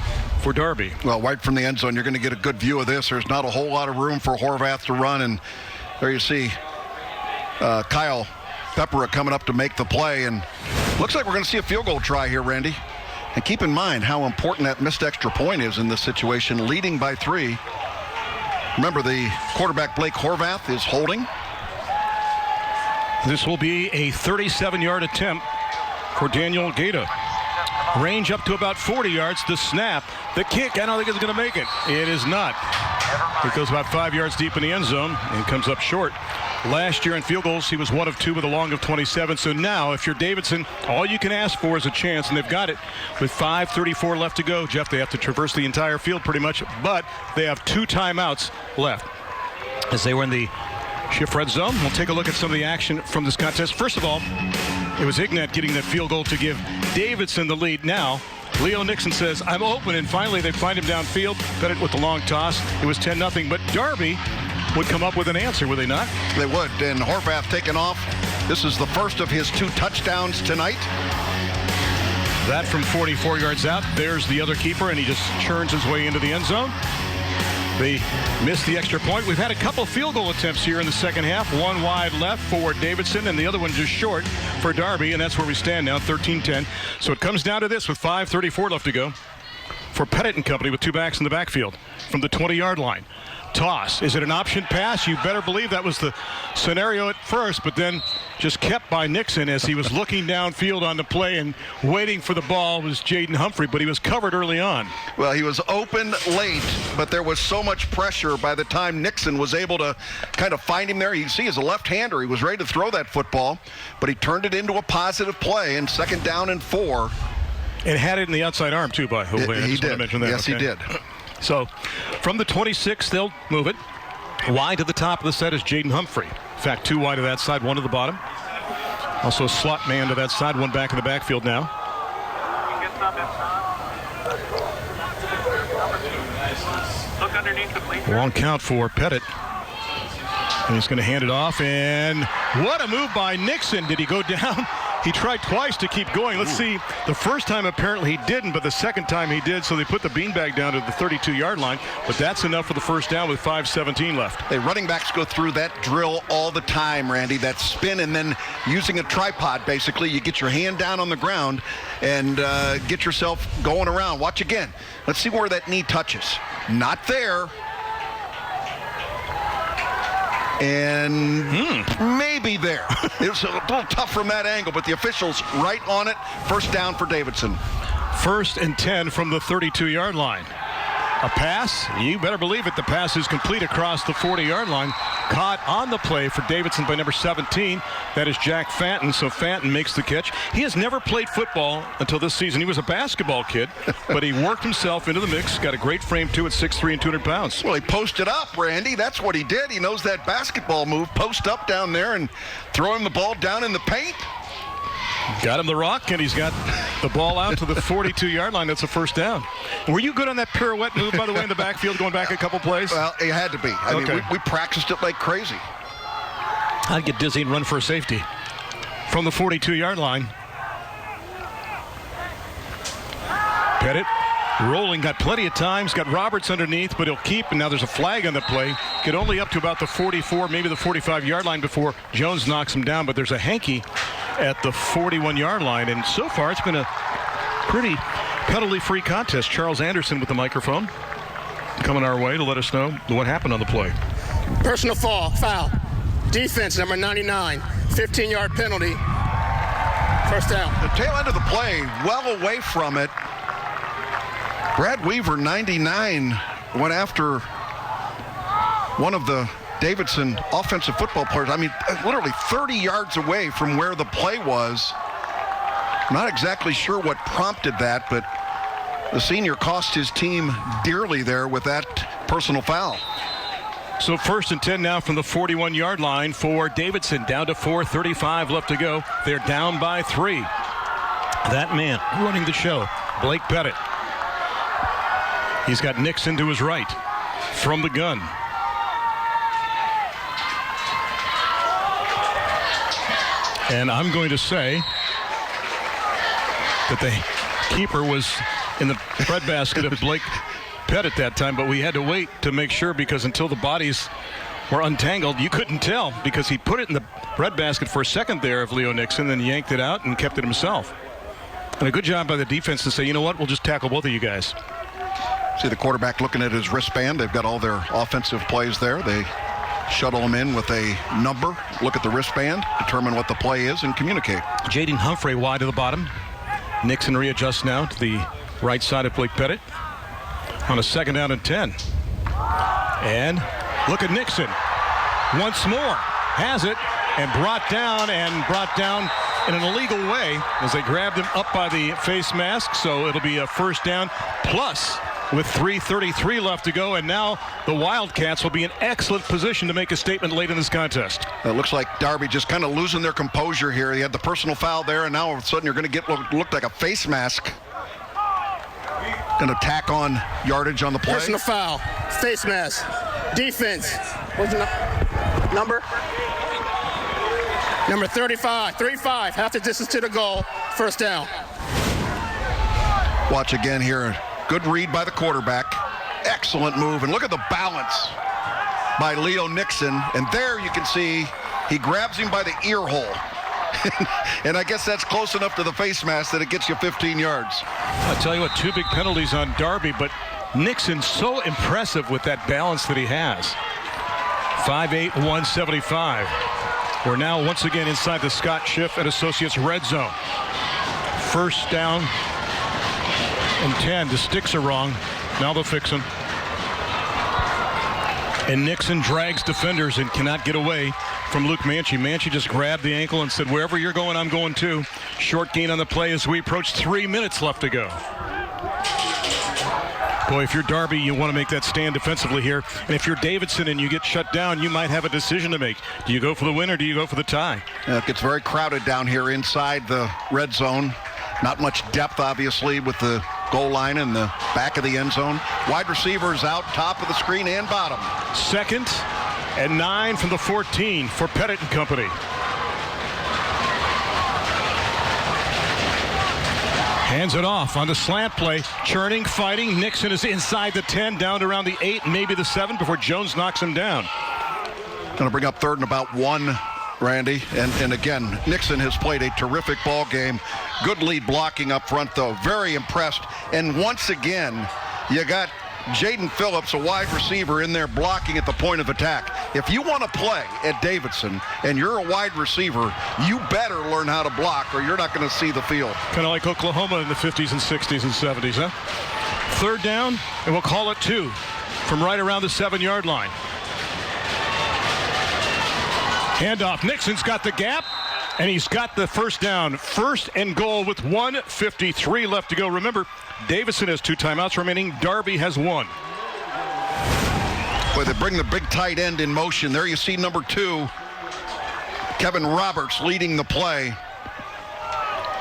for Darby. Well, right from the end zone, you're going to get a good view of this. There's not a whole lot of room for Horvath to run. And there you see Kyle Peppera coming up to make the play. And looks like we're going to see a field goal try here, Randy. And keep in mind how important that missed extra point is in this situation, leading by 3. Remember, the quarterback, Blake Horvath, is holding. This will be a 37-yard attempt for Daniel Gata. Range up to about 40 yards. The snap, the kick, I don't think it's going to make it. It is not. It goes about 5 yards deep in the end zone and comes up short. Last year in field goals, he was 1 of 2 with a long of 27. So now, if you're Davidson, all you can ask for is a chance, and they've got it with 5:34 left to go. Jeff, they have to traverse the entire field pretty much, but they have 2 timeouts left as they were in the Schiff red zone. We'll take a look at some of the action from this contest. First of all, it was Ignat getting that field goal to give Davidson the lead. Now, Leo Nixon says, I'm open, and finally they find him downfield. Pettit with the long toss. It was 10-0, but Darby would come up with an answer, would they not? They would, and Horvath taking off. This is the first of his 2 touchdowns tonight. That from 44 yards out. There's the other keeper, and he just churns his way into the end zone. They missed the extra point. We've had a couple field goal attempts here in the second half. 1 wide left for Davidson, and the other one just short for Darby, and that's where we stand now, 13-10. So it comes down to this with 5:34 left to go for Pettit and company with 2 backs in the backfield from the 20-yard line. toss. Is it an option pass? You better believe that was the scenario at first, but then just kept by Nixon as he was looking downfield on the play and waiting for the ball was Jaden Humphrey, but he was covered early on. Well, he was open late, but there was so much pressure by the time Nixon was able to kind of find him there. You can see he's a left-hander. He was ready to throw that football, but he turned it into a positive play, and 2nd down and 4. And had it in the outside arm, too, by the way. He did. Yes, he did. So, from the 26, they'll move it. Wide to the top of the set is Jaden Humphrey. In fact, 2 wide to that side, 1 to the bottom. Also a slot man to that side, 1 back in the backfield now. Long count for Pettit. And he's going to hand it off, and what a move by Nixon. Did he go down? He tried twice to keep going. Let's see. The first time apparently he didn't, but the second time he did, so they put the beanbag down to the 32-yard line, but that's enough for the first down with 5:17 left. Hey, running backs go through that drill all the time, Randy, that spin, and then using a tripod, basically. You get your hand down on the ground and get yourself going around. Watch again. Let's see where that knee touches. Not there. And maybe there. It was a little tough from that angle, but the officials right on it. First down for Davidson. 1st and 10 from the 32-yard line. A pass, you better believe it. The pass is complete across the 40-yard line. Caught on the play for Davidson by number 17. That is Jack Fanton. So Fanton makes the catch. He has never played football until this season. He was a basketball kid, but he worked himself into the mix. Got a great frame, too, at 6'3" and 200 pounds. Well, he posted up, Randy. That's what he did. He knows that basketball move. Post up down there and throw him the ball down in the paint. Got him the rock, and he's got the ball out to the 42-yard line. That's a first down. Were you good on that pirouette move, by the way, in the backfield, going back a couple plays? Well, it had to be. I mean, we practiced it like crazy. I'd get dizzy and run for a safety from the 42-yard line. Pettit rolling, got plenty of times, got Roberts underneath, but he'll keep, and now there's a flag on the play. Get only up to about the 44, maybe the 45-yard line before Jones knocks him down, but there's a hanky at the 41-yard line, and so far it's been a pretty penalty-free contest. Charles Anderson with the microphone coming our way to let us know what happened on the play. Personal foul. Defense, number 99. 15-yard penalty. First down. The tail end of the play, well away from it. Brad Weaver, 99, went after one of the Davidson offensive football players. I mean, literally 30 yards away from where the play was. Not exactly sure what prompted that, but the senior cost his team dearly there with that personal foul. So 1st and 10 now from the 41-yard line for Davidson. Down to 4:35 left to go. They're down by 3. That man running the show, Blake Pettit. He's got Nixon to his right from the gun. And I'm going to say that the keeper was in the breadbasket of Blake Pettit that time, but we had to wait to make sure, because until the bodies were untangled, you couldn't tell, because he put it in the breadbasket for a second there of Leo Nixon, then yanked it out and kept it himself. And a good job by the defense to say, you know what, we'll just tackle both of you guys. See the quarterback looking at his wristband. They've got all their offensive plays there. They shuttle him in with a number, look at the wristband, determine what the play is, and communicate. Jaden Humphrey wide to the bottom. Nixon readjusts now to the right side of Blake Pettit on a 2nd down and 10. And look at Nixon. Once more. Has it and brought down in an illegal way as they grabbed him up by the face mask. So it'll be a first down plus with 3:33 left to go, and now the Wildcats will be in excellent position to make a statement late in this contest. It looks like Darby just kind of losing their composure here. He had the personal foul there, and now all of a sudden you're going to get what looked like a face mask. Going to tack on yardage on the play. Personal foul. Face mask. Defense. What's the number? Number 35. 35. Half the distance to the goal. First down. Watch again here. Good read by the quarterback. Excellent move. And look at the balance by Leo Nixon. And there you can see he grabs him by the ear hole. And I guess that's close enough to the face mask that it gets you 15 yards. I'll tell you what, 2 big penalties on Darby, but Nixon so impressive with that balance that he has. 5'8", 175. We're now once again inside the Scott Schiff and Associates red zone. First down and 10. The sticks are wrong. Now they'll fix them. And Nixon drags defenders and cannot get away from Luke Manchi. Manchi just grabbed the ankle and said, wherever you're going, I'm going too. Short gain on the play as we approach 3 minutes left to go. Boy, if you're Darby, you want to make that stand defensively here. And if you're Davidson and you get shut down, you might have a decision to make. Do you go for the win or do you go for the tie? It gets very crowded down here inside the red zone. Not much depth, obviously, with the goal line in the back of the end zone. Wide receivers out top of the screen and bottom. 2nd and 9 from the 14 for Pettit and company. Hands it off on the slant play. Churning, fighting. Nixon is inside the 10, down to around the 8, maybe the 7 before Jones knocks him down. Going to bring up 3rd and about 1, Randy. And again, Nixon has played a terrific ball game. Good lead blocking up front, though. Very impressed. And once again, you got Jaden Phillips, a wide receiver, in there blocking at the point of attack. If you want to play at Davidson and you're a wide receiver, you better learn how to block or you're not going to see the field. Kind of like Oklahoma in the 50s and 60s and 70s, huh? 3rd down, and we'll call it 2 from right around the 7-yard line. Handoff. Nixon's got the gap, and he's got the first down. 1st and goal with 1:53 left to go. Remember, Davidson has 2 timeouts remaining. Darby has 1. Boy, they bring the big tight end in motion. There you see number 2, Kevin Roberts, leading the play.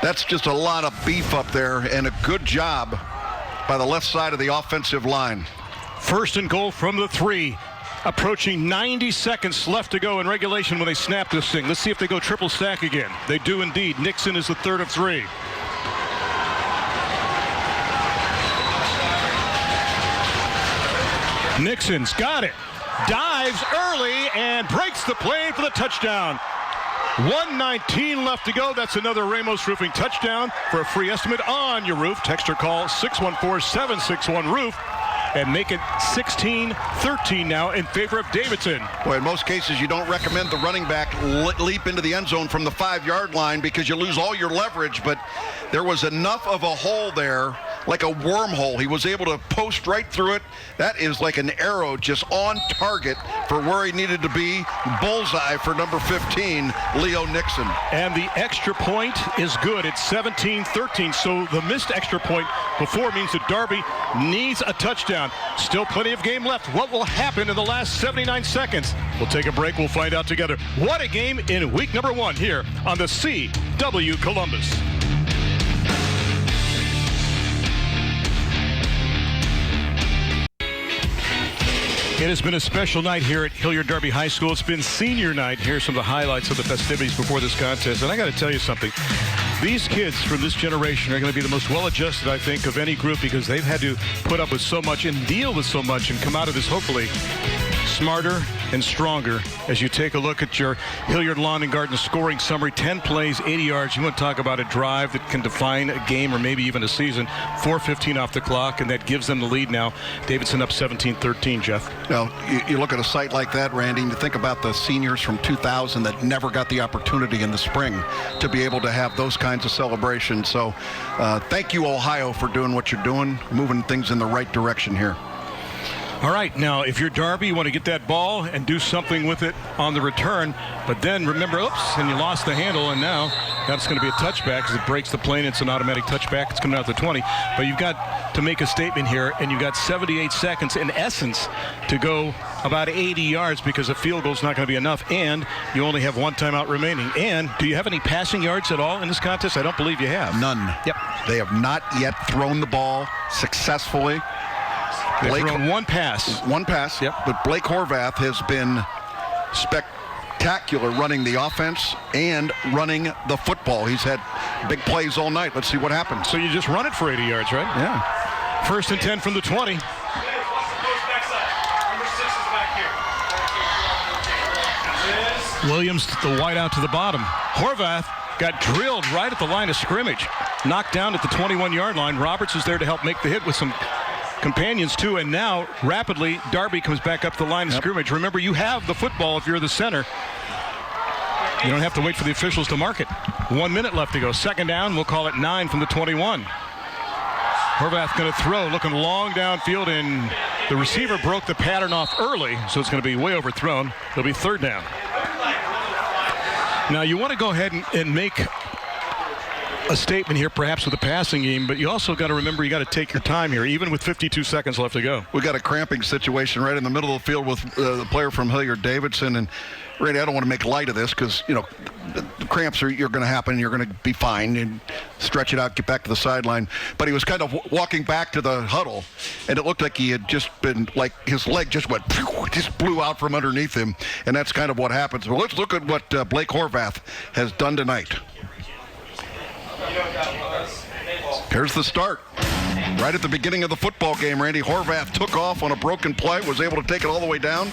That's just a lot of beef up there, and a good job by the left side of the offensive line. 1st and goal from the 3. Approaching 90 seconds left to go in regulation when they snap this thing. Let's see if they go triple stack again. They do indeed. Nixon is the 3rd of 3. Nixon's got it. Dives early and breaks the plane for the touchdown. 1:19 left to go. That's another Ramos Roofing touchdown. For a free estimate on your roof, text or call 614-761-ROOF. And make it 16-13 now in favor of Davidson. Well, in most cases, you don't recommend the running back leap into the end zone from the 5-yard line because you lose all your leverage, but there was enough of a hole there, like a wormhole. He was able to post right through it. That is like an arrow just on target for where he needed to be. Bullseye for number 15, Leo Nixon. And the extra point is good. It's 17-13, so the missed extra point before means that Darby needs a touchdown. Still plenty of game left. What will happen in the last 79 seconds? We'll take a break. We'll find out together. What a game in week number 1 here on the CW Columbus. It has been a special night here at Hilliard Darby High School. It's been senior night. Here's some of the highlights of the festivities before this contest. And I got to tell you something. These kids from this generation are going to be the most well-adjusted, I think, of any group because they've had to put up with so much and deal with so much and come out of this, hopefully, smarter and stronger. As you take a look at your Hilliard Lawn and Garden scoring summary, 10 plays, 80 yards. You want to talk about a drive that can define a game or maybe even a season. 4:15 off the clock, and that gives them the lead now. Davidson up 17-13, Jeff. Now, you look at a site like that, Randy, and you think about the seniors from 2000 that never got the opportunity in the spring to be able to have those kinds of celebrations. So thank you, Ohio, for doing what you're doing, moving things in the right direction here. All right, now, if you're Darby, you want to get that ball and do something with it on the return. But then, remember, oops, and you lost the handle, and now that's going to be a touchback because it breaks the plane. It's an automatic touchback. It's coming out the 20. But you've got to make a statement here, and you've got 78 seconds, in essence, to go about 80 yards because a field goal is not going to be enough, and you only have 1 timeout remaining. And do you have any passing yards at all in this contest? I don't believe you have. None. Yep. They have not yet thrown the ball successfully. They've thrown 1 pass. 1 pass. Yep. But Blake Horvath has been spectacular running the offense and running the football. He's had big plays all night. Let's see what happens. So you just run it for 80 yards, right? Yeah. 1st and 10 from the 20. Williams, the wide out to the bottom. Horvath got drilled right at the line of scrimmage. Knocked down at the 21-yard line. Roberts is there to help make the hit with some companions too, and now rapidly Darby comes back up the line of scrimmage. Remember, you have the football if you're the center. You don't have to wait for the officials to mark it. 1 minute left to go. Second down, we'll call it 9 from the 21. Horvath going to throw, looking long downfield, and the receiver broke the pattern off early, so it's going to be way overthrown. It'll be third down. Now, you want to go ahead and make a statement here, perhaps with the passing game, but you also got to remember you got to take your time here, even with 52 seconds left to go. We got a cramping situation right in the middle of the field with the player from Hilliard Davidson, and Randy, I don't want to make light of this because, you know, the cramps are going to happen. You're going to be fine and stretch it out, get back to the sideline. But he was kind of walking back to the huddle, and it looked like he had just been, like, his leg just went, just blew out from underneath him, and that's kind of what happens. Well, let's look at what Blake Horvath has done tonight. Here's the start. Right at the beginning of the football game, Randy, Horvath took off on a broken play, was able to take it all the way down.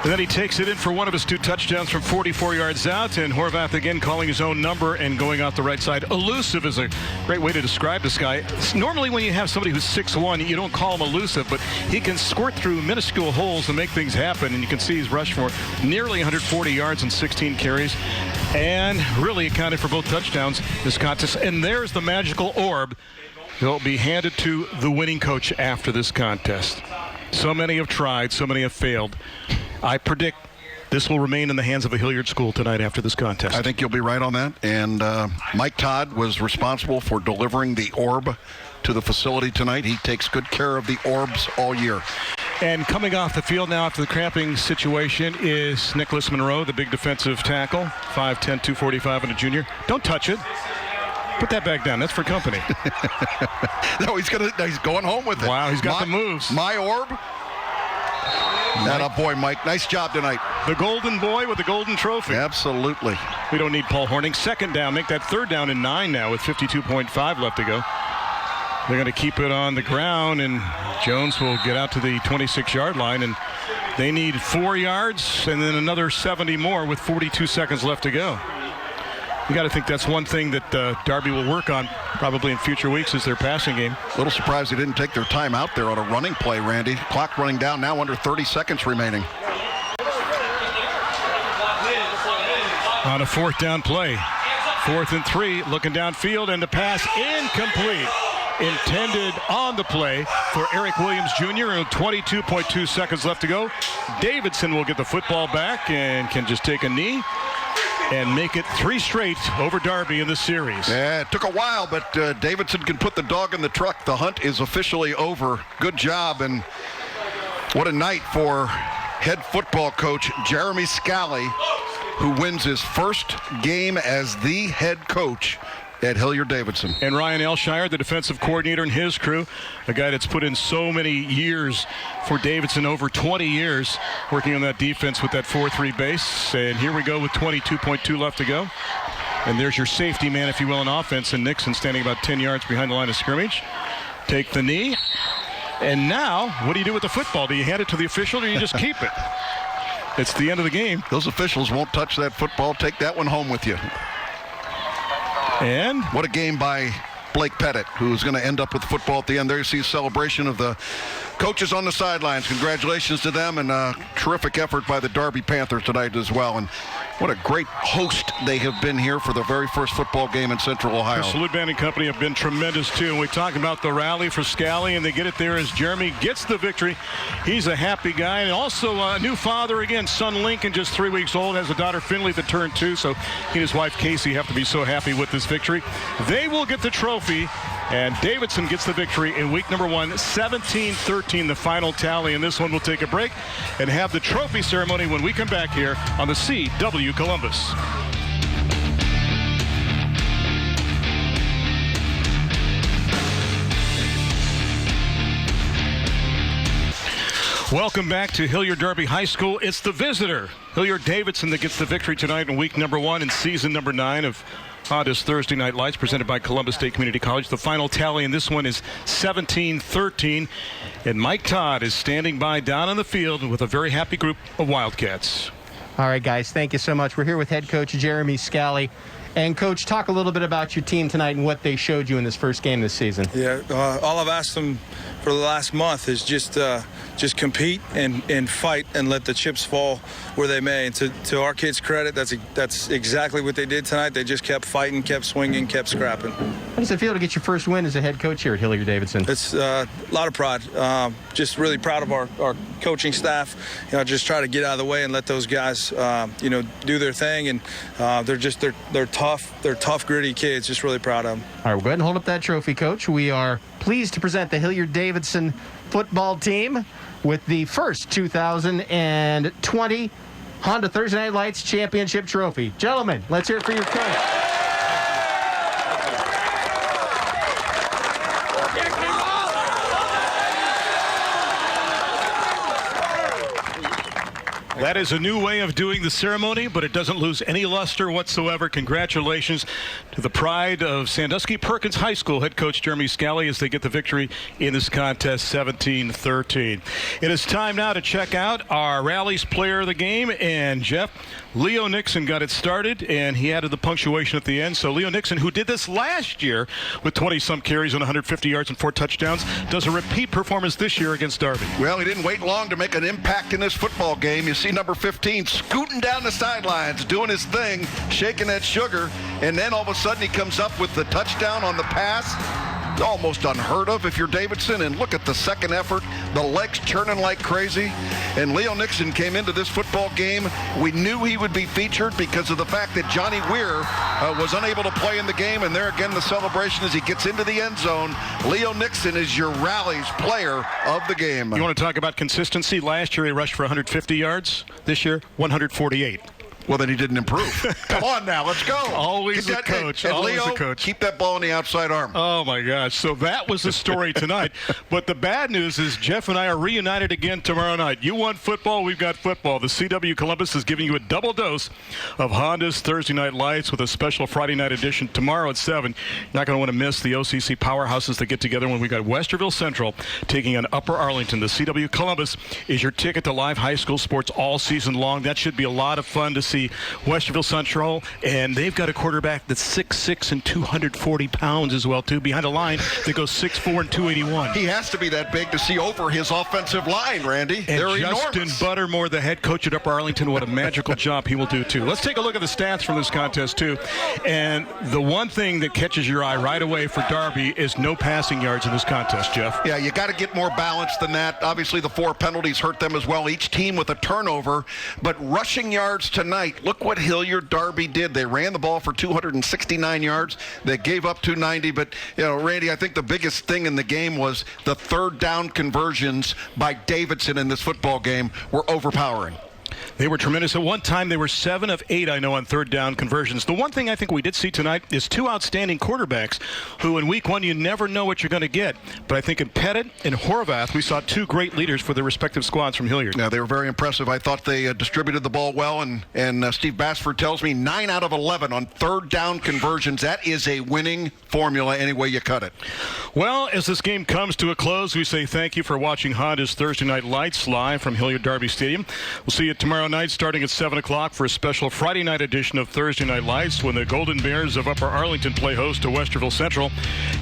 And then he takes it in for one of his 2 touchdowns from 44 yards out, and Horvath again calling his own number and going out the right side. Elusive is a great way to describe this guy. Normally when you have somebody who's 6'1", you don't call him elusive, but he can squirt through minuscule holes and make things happen, and you can see he's rushed for nearly 140 yards and 16 carries, and really accounted for both touchdowns this contest. And there's the magical orb. He'll be handed to the winning coach after this contest. So many have tried, so many have failed. I predict this will remain in the hands of a Hilliard school tonight after this contest. I think you'll be right on that. And Mike Todd was responsible for delivering the orb to the facility tonight. He takes good care of the orbs all year. And coming off the field now after the cramping situation is Nicholas Monroe, the big defensive tackle, 5'10", 245, and a junior. Don't touch it. Put that back down. That's for company. No, he's going home with it. Wow, he's got the moves. My orb. That boy, Mike. Nice job tonight. The golden boy with the golden trophy. Absolutely. We don't need Paul Horning. Second down. Make that third down and 9 now with 52.5 left to go. They're going to keep it on the ground, and Jones will get out to the 26-yard line, and they need 4 yards and then another 70 more with 42 seconds left to go. You got to think that's one thing that Darby will work on probably in future weeks is their passing game. A little surprised they didn't take their time out there on a running play, Randy. Clock running down now, under 30 seconds remaining. On a 4th down play. 4th and 3, looking downfield, and the pass incomplete. Intended on the play for Eric Williams Jr. and 22.2 seconds left to go. Davidson will get the football back and can just take a knee and make it 3 straight over Darby in this series. Yeah, it took a while, but Davidson can put the dog in the truck. The hunt is officially over. Good job, and what a night for head football coach Jeremy Scally, who wins his first game as the head coach at Hilliard Davidson. And Ryan Elshire, the defensive coordinator, and his crew, a guy that's put in so many years for Davidson, over 20 years working on that defense with that 4-3 base. And here we go with 22.2 left to go. And there's your safety man, if you will, in offense, and Nixon standing about 10 yards behind the line of scrimmage. Take the knee. And now, what do you do with the football? Do you hand it to the official, or do you just keep it? It's the end of the game. Those officials won't touch that football. Take that one home with you. And what a game by Blake Pettit, who's going to end up with football at the end. There you see a celebration of the coaches on the sidelines. Congratulations to them, and a terrific effort by the Darby Panthers tonight as well. And what a great host they have been here for the very first football game in Central Ohio. The Salute Band and Company have been tremendous, too. And we talk about the rally for Scally, and they get it there as Jeremy gets the victory. He's a happy guy, and also a new father again. Son Lincoln, just 3 weeks old, has a daughter Finley that turned 2, so he and his wife Casey have to be so happy with this victory. They will get the trophy, and Davidson gets the victory in week number 1, 17-13, the final tally. And this one will take a break and have the trophy ceremony when we come back here on the CW Columbus. Welcome back to Hilliard Darby High School. It's the visitor, Hilliard Davidson, that gets the victory tonight in week number 1 and season number 9 of Honda's Thursday Night Lights, presented by Columbus State Community College. The final tally in this one is 17-13, and Mike Todd is standing by down on the field with a very happy group of Wildcats. All right, guys, thank you so much. We're here with head coach Jeremy Scally. And, Coach, talk a little bit about your team tonight and what they showed you in this first game this season. Yeah, all I've asked them for the last month is just compete and fight and let the chips fall where they may. And to our kids' credit, that's exactly what they did tonight. They just kept fighting, kept swinging, kept scrapping. How does it feel to get your first win as a head coach here at Hilliard Davidson? It's a lot of pride. Just really proud of our coaching staff. Just try to get out of the way and let those guys, do their thing. And they're tough. They're tough, gritty kids. Just really proud of them. All right, we'll go ahead and hold up that trophy, Coach. We are pleased to present the Hilliard Davidson football team with the first 2020 Honda Thursday Night Lights Championship Trophy. Gentlemen, let's hear it for your coach. That is a new way of doing the ceremony, but it doesn't lose any luster whatsoever. Congratulations to the pride of Sandusky Perkins High School head coach Jeremy Scally as they get the victory in this contest 17-13. It is time now to check out our Rallies player of the game, and Jeff, Leo Nixon got it started, and he added the punctuation at the end. So Leo Nixon, who did this last year with 20-some carries and 150 yards and 4 touchdowns, does a repeat performance this year against Darby. Well, he didn't wait long to make an impact in this football game. You see number 15 scooting down the sidelines, doing his thing, shaking that sugar, and then all of a sudden he comes up with the touchdown on the pass. Almost unheard of if you're Davidson, and look at the second effort, the legs churning like crazy. And Leo Nixon came into this football game. We knew he would be featured because of the fact that Johnny Weir was unable to play in the game, and there again the celebration as he gets into the end zone. Leo Nixon is your Rallies player of the game. You want to talk about consistency? Last year he rushed for 150 yards. This year, 148. Well, then he didn't improve. Come on now, let's go. Always a coach. And Always Leo, a coach. Keep that ball in the outside arm. Oh, my gosh. So that was the story tonight. But the bad news is Jeff and I are reunited again tomorrow night. You want football, we've got football. The CW Columbus is giving you a double dose of Honda's Thursday Night Lights with a special Friday night edition tomorrow at 7. You're not going to want to miss the OCC powerhouses that get together when we've got Westerville Central taking on Upper Arlington. The CW Columbus is your ticket to live high school sports all season long. That should be a lot of fun to see Westerville Central, and they've got a quarterback that's 6'6" and 240 pounds as well, too, behind a line that goes 6'4" and 281. He has to be that big to see over his offensive line, Randy. And They're Justin enormous. Buttermore, the head coach at Upper Arlington, what a magical job he will do, too. Let's take a look at the stats from this contest, too. And the one thing that catches your eye right away for Darby is no passing yards in this contest, Jeff. Yeah, you got to get more balanced than that. Obviously, the 4 penalties hurt them as well, each team with a turnover. But rushing yards tonight, look what Hilliard Darby did. They ran the ball for 269 yards. They gave up 290. But, Randy, I think the biggest thing in the game was the third down conversions by Davidson in this football game were overpowering. They were tremendous. At one time, they were 7 of 8, I know, on third down conversions. The one thing I think we did see tonight is 2 outstanding quarterbacks who in week 1 you never know what you're going to get. But I think in Pettit and Horvath, we saw 2 great leaders for their respective squads from Hilliard. Yeah, they were very impressive. I thought they distributed the ball well, and Steve Bassford tells me 9 out of 11 on third down conversions. That is a winning formula any way you cut it. Well, as this game comes to a close, we say thank you for watching Honda's Thursday Night Lights live from Hilliard Darby Stadium. We'll see you tomorrow night starting at 7 o'clock for a special Friday night edition of Thursday Night Lights when the Golden Bears of Upper Arlington play host to Westerville Central.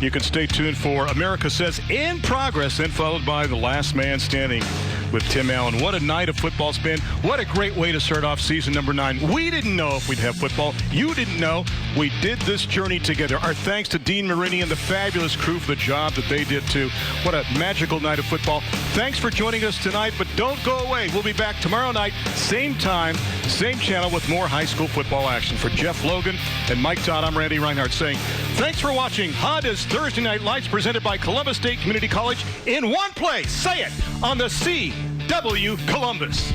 You can stay tuned for America Says in Progress, then followed by The Last Man Standing with Tim Allen. What a night of football it's been. What a great way to start off season number 9. We didn't know if we'd have football. You didn't know. We did this journey together. Our thanks to Dean Marini and the fabulous crew for the job that they did too. What a magical night of football. Thanks for joining us tonight, but don't go away. We'll be back tomorrow night, same time, same channel with more high school football action. For Jeff Logan and Mike Todd, I'm Randy Reinhardt saying thanks for watching Honda's Thursday Night Lights presented by Columbus State Community College in one place. Say it on the CW Columbus.